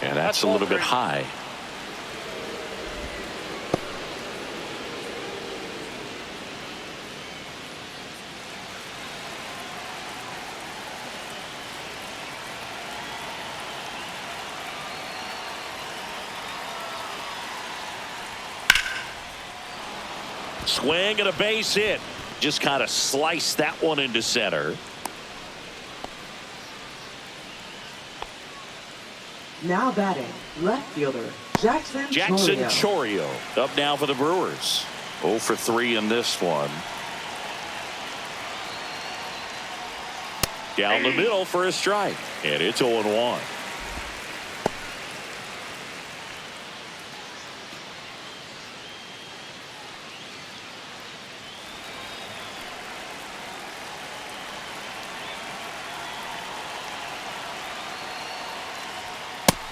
And that's a little bit high. Swing and a base hit. Just kind of sliced that one into center. Now batting, left fielder, Jackson Chourio. Up now for the Brewers. 0 for 3 in this one. Down the middle for a strike. And it's 0-1.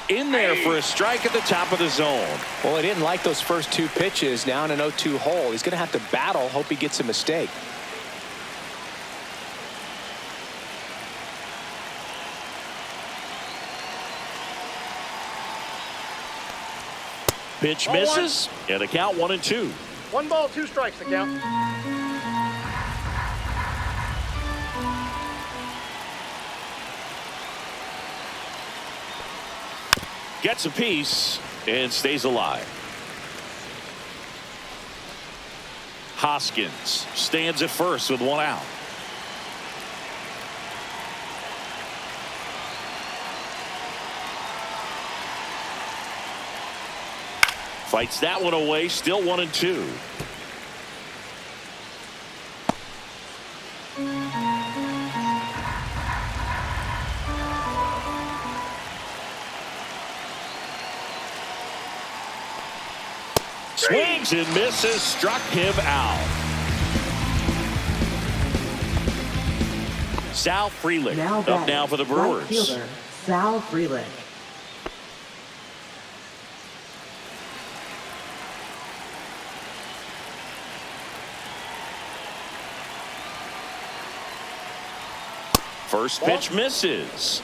In there for a strike at the top of the zone. Well, he didn't like those first 2 pitches. Now in an 0-2 hole. He's going to have to battle. Hope he gets a mistake. Pitch misses. And a count 1-2. 1 ball, 2 strikes, the count. Gets a piece and stays alive. Hoskins stands at first with one out. Fights that one away. Still 1-2. Swings and misses. Struck him out. Sal Frelick up now for the Brewers. Right fielder, Sal Frelick. First pitch misses.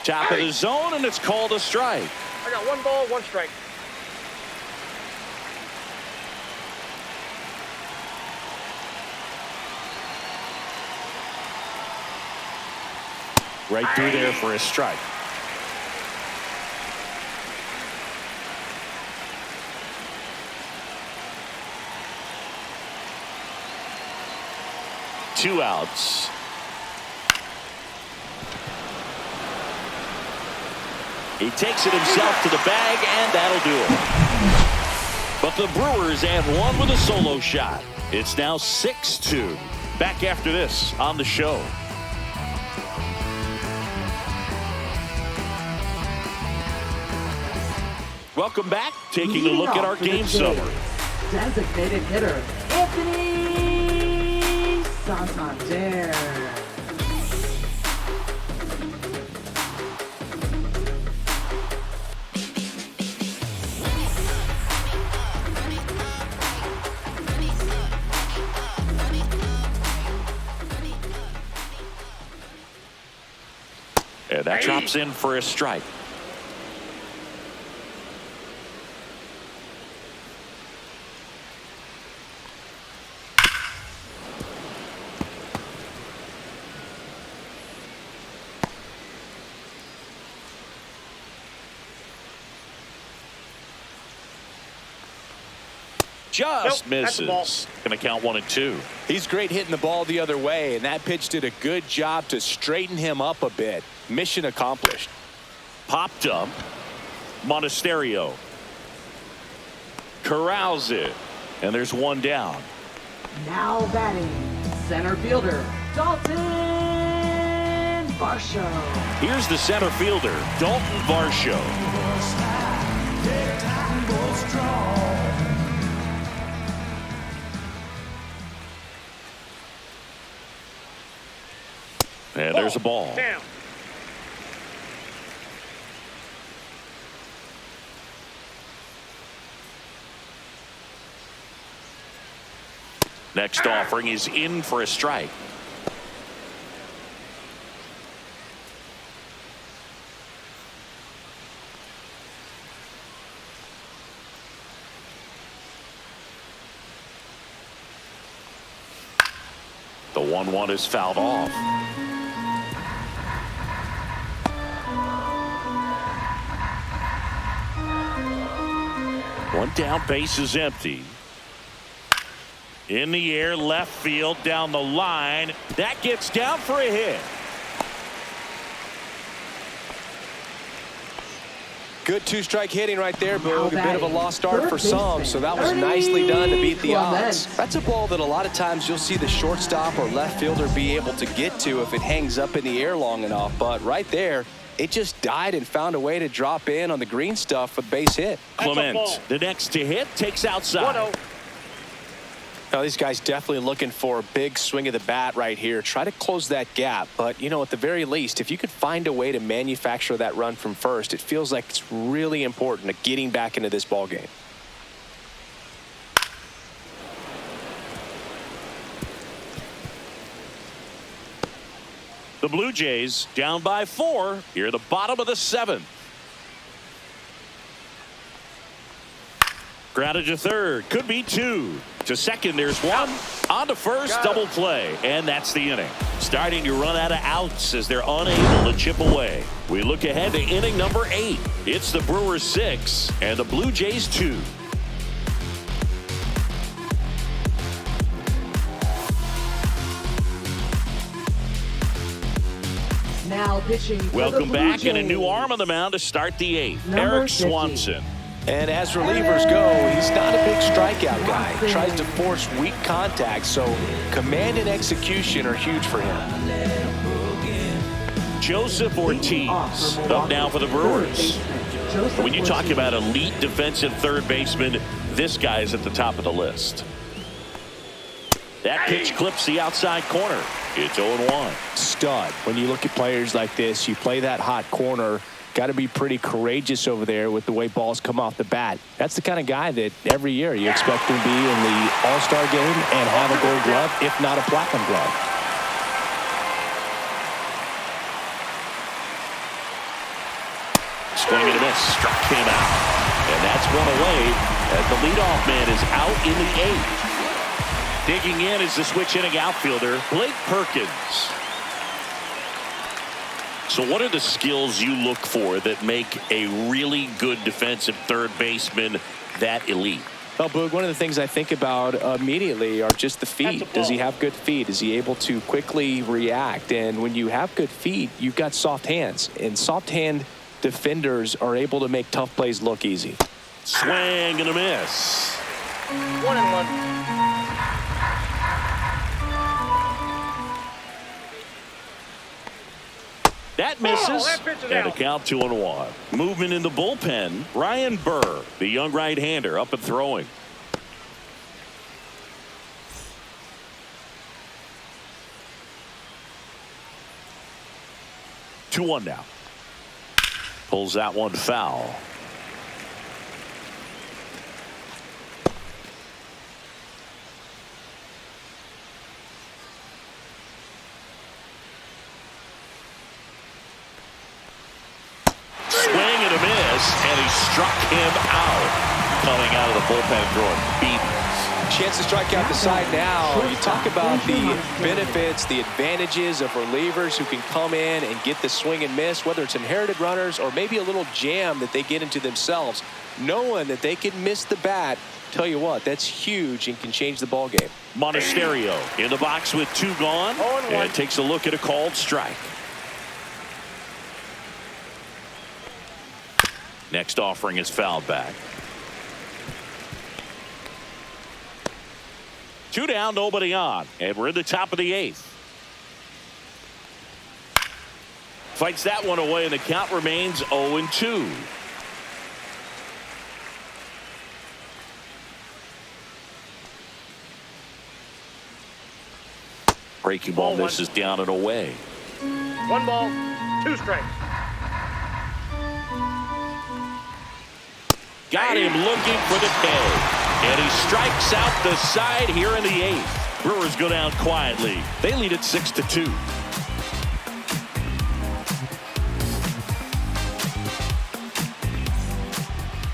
Top of the zone, and it's called a strike. I got 1 ball, 1 strike. Right through there for a strike. Two outs. He takes it himself to the bag, and that'll do it. But the Brewers add one with a solo shot. It's now 6-2. Back after this on the show. Welcome back. Taking a look at our game summary. Designated hitter, Anthony Santander. And that drops in for a strike. Just misses. Going to count 1-2. He's great hitting the ball the other way, and that pitch did a good job to straighten him up a bit. Mission accomplished. Popped up. Monasterio corrals it, and there's one down. Now batting, center fielder, Dalton Varsho. Here's the center fielder, Dalton Varsho. And there's a ball. Down. Next offering is in for a strike. The 1-1 is fouled off. One down, base is empty. In the air, left field, down the line. That gets down for a hit. Good two-strike hitting right there, Boog. A bit of a lost start for some, so that was nicely done to beat the odds. That's a ball that a lot of times you'll see the shortstop or left fielder be able to get to if it hangs up in the air long enough. But right there, it just died and found a way to drop in on the green stuff for the base hit. Clement, the next to hit, takes outside. 1-0. Now, these guys definitely looking for a big swing of the bat right here. Try to close that gap. But, you know, at the very least, if you could find a way to manufacture that run from first, it feels like it's really important to getting back into this ball game. The Blue Jays down by 4 here at the bottom of the 7th. Grounded to third, could be 2. To second, there's 1. On to first, double play, and that's the inning. Starting to run out of outs as they're unable to chip away. We look ahead to inning number 8. It's the Brewers 6 and the Blue Jays 2. Now pitching for Welcome the back, Blue and a new Jays. arm on the mound to start the 8th. Number Eric 50. Swanson. And as relievers go, he's not a big strikeout guy. He tries to force weak contact, so command and execution are huge for him. Joseph Ortiz up now for the Brewers. When you talk about elite defensive third baseman, this guy is at the top of the list. That pitch clips the outside corner. It's 0-1. Stud. When you look at players like this, you play that hot corner. Got to be pretty courageous over there with the way balls come off the bat. That's the kind of guy that every year you expect to be in the All-Star game and have a gold glove, if not a platinum glove. Swing and a miss. Struck him out. And that's one away as the leadoff man is out in the 8th. Digging in is the switch inning outfielder, Blake Perkins. So what are the skills you look for that make a really good defensive third baseman that elite? Well, Boog, one of the things I think about immediately are just the feet. Does he have good feet? Is he able to quickly react? And when you have good feet, you've got soft hands. And soft hand defenders are able to make tough plays look easy. Swing and a miss. 1-1. That misses, that pitch is and a out. count 2-1. Movement in the bullpen. Ryan Burr, the young right-hander, up and throwing. Two one now. Pulls that one foul. And he struck him out. Coming out of the bullpen throwing beatings. Chance to strike out the side now. You talk about the benefits, the advantages of relievers who can come in and get the swing and miss, whether it's inherited runners or maybe a little jam that they get into themselves. Knowing that they can miss the bat, tell you what, that's huge and can change the ball game. Monasterio in the box with 2 gone. And takes a look at a called strike. Next offering is fouled back. 2 down, nobody on. And we're in the top of the 8th. Fights that one away, and the count remains 0-2. Breaking ball misses down and away. 1 ball, 2 strikes. Got him looking for the K. And he strikes out the side here in the 8th. Brewers go down quietly. They lead it 6-2.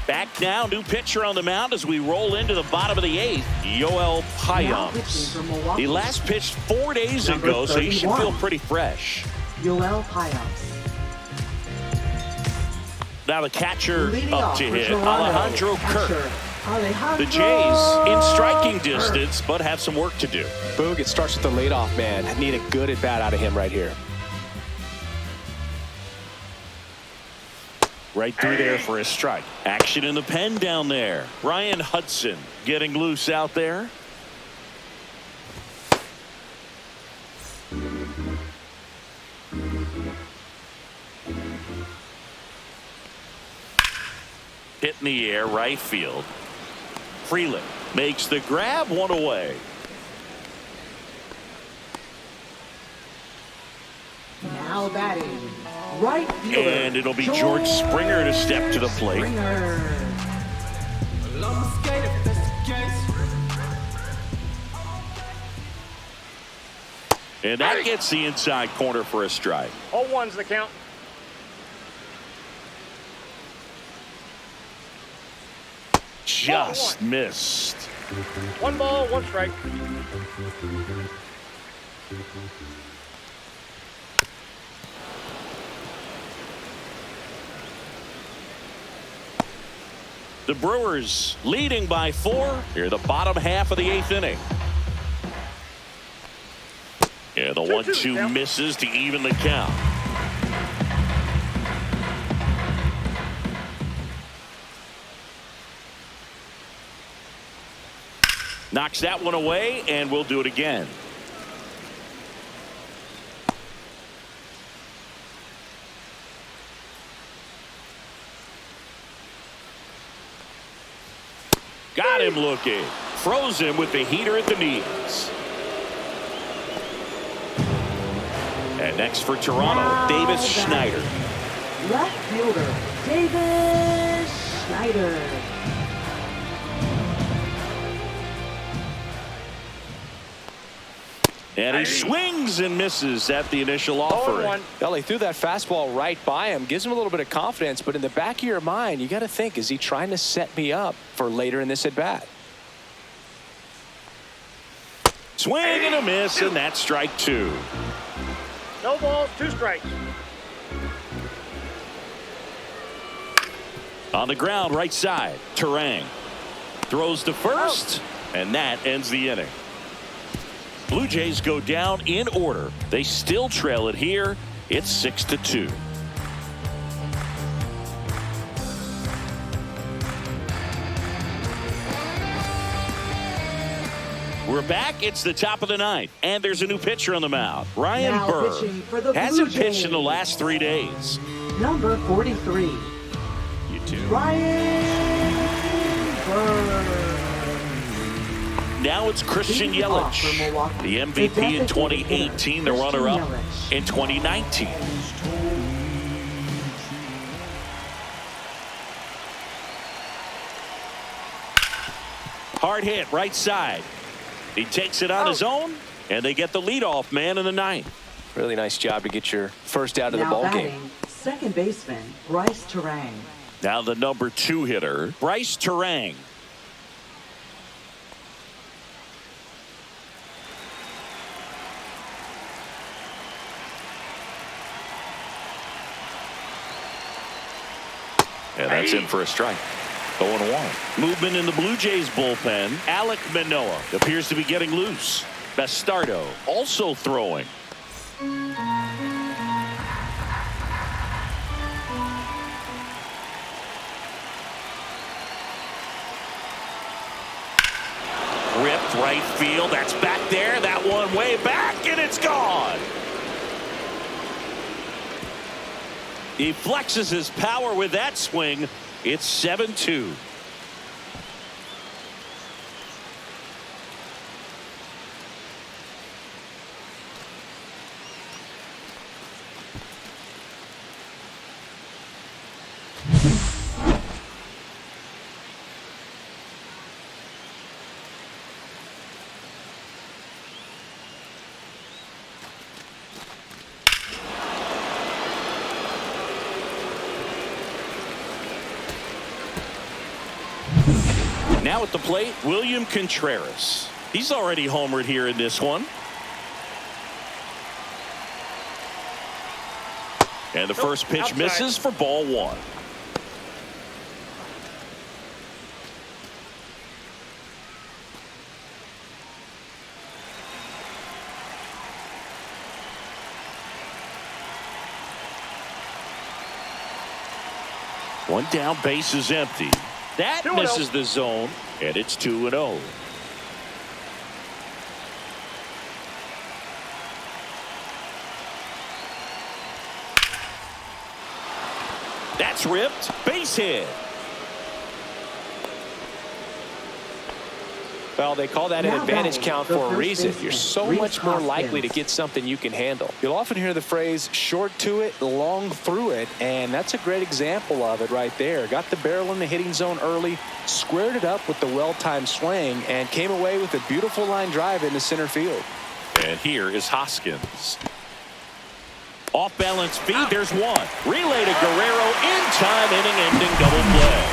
Back now, new pitcher on the mound as we roll into the bottom of the 8th. Yoel Payamps. He last pitched 4 days ago, so he should feel pretty fresh. Yoel Payamps. Now the catcher Leading up off to for hit, Toronto, Alejandro Kirk. Alejandro The Jays in striking Kirk. distance, but have some work to do. Boog, it starts with the leadoff man. Need a good at bat out of him right here. Right through there for a strike. Action in the pen down there. Ryan Hudson getting loose out there. Hit in the air, right field. Freeland makes the grab, 1 away. Now batting, right fielder. And it'll be George Springer to step to the plate. Springer. And that gets the inside corner for a strike. 0-1's the count. Just missed. 1 ball, 1 strike. The Brewers leading by 4 here the bottom half of the 8th inning. Yeah, the 1-2 misses to even the count. Knocks that one away, and we'll do it again. Got him looking. Froze him with the heater at the knees. And next for Toronto, Now Davis Schneider. Left fielder, Davis Schneider. And he swings and misses at the initial offering. Well, he threw that fastball right by him. Gives him a little bit of confidence, but in the back of your mind, you got to think, is he trying to set me up for later in this at-bat? Swing and a miss, and that's strike 2. No balls, 2 strikes. On the ground, right side, Terang throws to first, and that ends the inning. Blue Jays go down in order. They still trail it here. It's 6-2. We're back. It's the top of the 9th, and there's a new pitcher on the mound. Ryan Now Burr pitching for the hasn't Blue pitched in the Jays. last 3 days. Number 43, You too. Ryan Burr. Now it's Christian Leading off for Yelich, Milwaukee, the the MVP in designated 2018, the hitter, runner-up Christian in 2019. Hard hit, right side. He takes it on his own, and they get the leadoff man in the 9th. Really nice job to get your first out of the Now ball batting, game. second baseman, Bryce Terang. Now the number 2 hitter, Bryce Terang. And that's in for a strike. 0-1. Movement in the Blue Jays bullpen. Alek Manoah appears to be getting loose. Bastardo also throwing. Ripped right field. That's back there. That one way back, and it's gone. He flexes his power with that swing. It's 7-2. Now at the plate, William Contreras. He's already homered here in this one. And the first pitch outside. misses for ball 1. One down, base is empty. That 2-0. misses the zone, and it's 2-0. That's ripped. Base hit. Well, they call that an Now advantage batting, count the for a first reason. baseman, You're so Reese much more likely to Hoskins. get something you can handle. You'll often hear the phrase short to it, long through it, and that's a great example of it right there. Got the barrel in the hitting zone early, squared it up with the well-timed swing, and came away with a beautiful line drive into center field. And here is Hoskins. Off balance feed. There's one. Relay to Guerrero in time, inning-ending double play.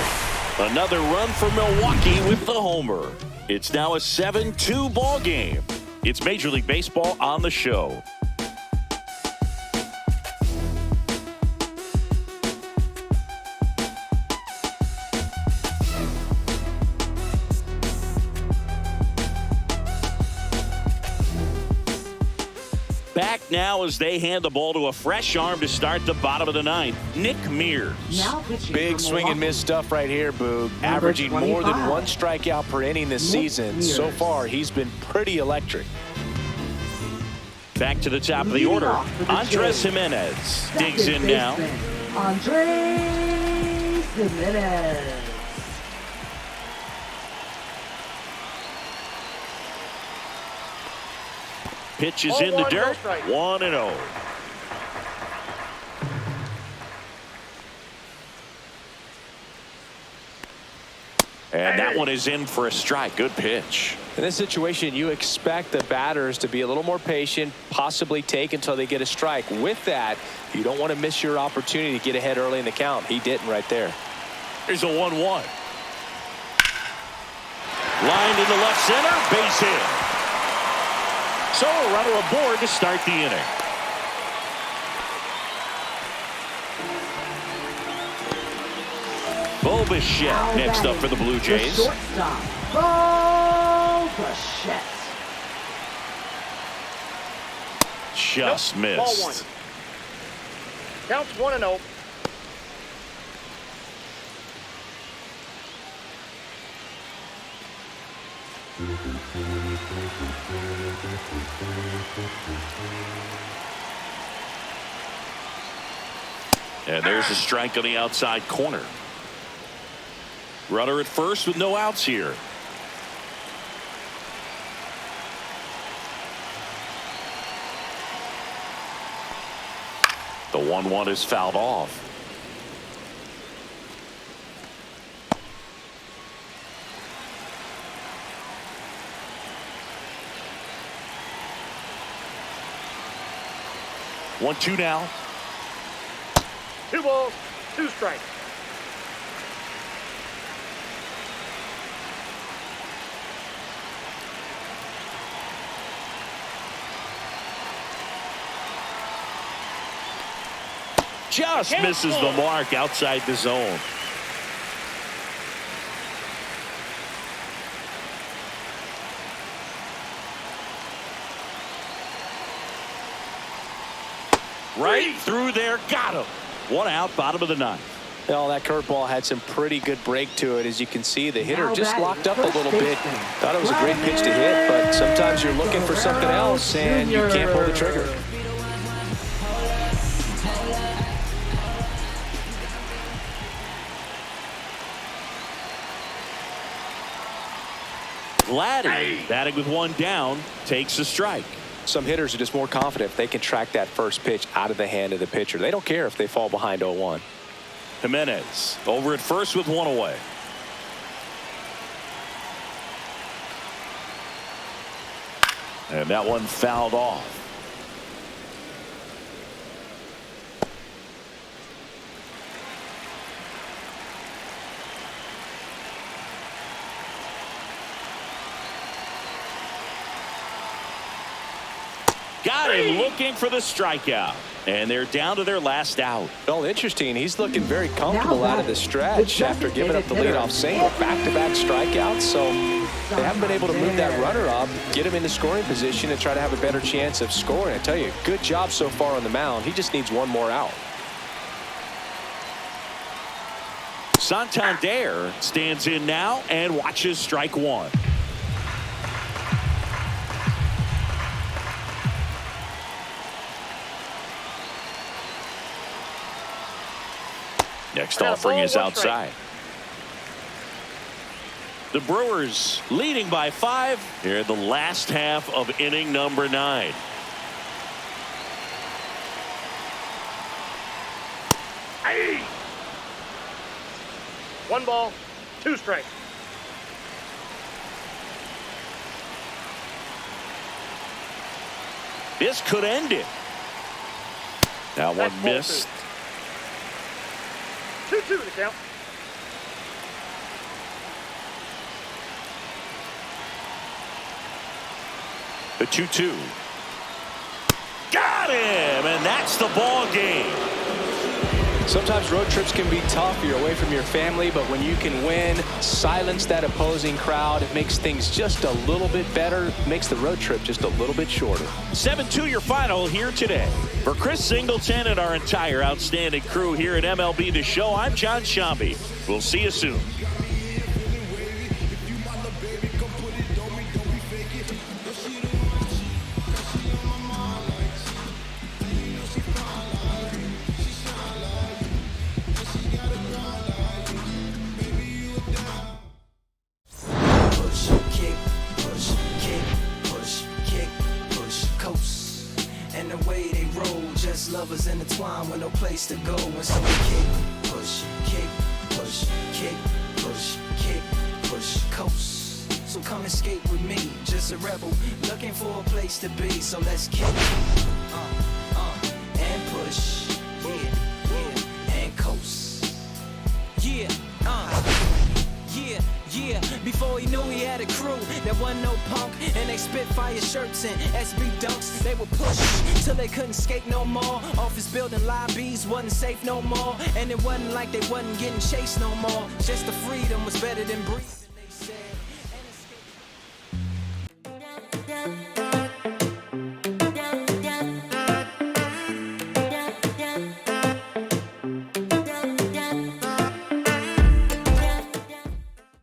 Another run for Milwaukee with the homer. It's now a 7-2 ball game. It's Major League Baseball on the show. Back now as they hand the ball to a fresh arm to start the bottom of the ninth, Nick Mears. Big swing and miss stuff right here, Boog. Averaging more than 1 strikeout per inning this season. So far, he's been pretty electric. Back to the top of the order, Andres Jimenez digs in now. Andres Jimenez. Pitch is in the dirt, 1-0. And that one is in for a strike. Good pitch. In this situation, you expect the batters to be a little more patient, possibly take until they get a strike. With that, you don't want to miss your opportunity to get ahead early in the count. He didn't right there. Here's a 1-1. Lined into left center, base hit. So a runner aboard to start the inning. Bo Bichette next up for the Blue Jays. The shortstop, Bo Bichette. Just Nope. Ball missed. one. Counts 1-0. And there's a strike on the outside corner. Runner at first with no outs here. The 1-1 is fouled off. One-two now. 2 balls, 2 strikes. Just misses the mark outside the zone. Right through there, got him. 1 out, bottom of the ninth. Well, that curveball had some pretty good break to it. As you can see, the hitter just locked up a little bit. Thought it was a great pitch to hit, but sometimes you're looking for something else and you can't pull the trigger. Vladdy, batting with 1 down, takes a strike. Some hitters are just more confident if they can track that first pitch out of the hand of the pitcher. They don't care if they fall behind 0-1. Jimenez over at first with 1 away. And that one fouled off. Got him looking for the strikeout. And they're down to their last out. Well, interesting. He's looking very comfortable out of the stretch after giving up the leadoff single. Back-to-back strikeouts. So they haven't been able to move that runner up, get him into scoring position, and try to have a better chance of scoring. I tell you, good job so far on the mound. He just needs 1 more out. Santander stands in now and watches strike 1. Next offering is outside. The Brewers leading by 5 here in the last half of inning number 9. Hey! 1 ball, 2 strikes. This could end it. Now one missed. 2-2 the count. The 2-2. Got him, and that's the ball game. Sometimes road trips can be tough. You're away from your family, but when you can win, silence that opposing crowd, it makes things just a little bit better, makes the road trip just a little bit shorter. 7-2 your final here today. For Chris Singleton and our entire outstanding crew here at MLB The Show, I'm John Shambi. We'll see you soon. Lovers intertwined with no place to go. And so we kick, push, kick, push, kick, push, kick, push, coast. So come escape with me, just a rebel looking for a place to be. So let's kick, and push, yeah, and coast. Yeah, yeah, before he knew he had a crew, there wasn't no punk, and they spit fire shirts and SB dunks. They would push till they couldn't skate no more. Office building lobbies wasn't safe no more, and it wasn't like they wasn't getting chased no more. Just the freedom was better than breathing.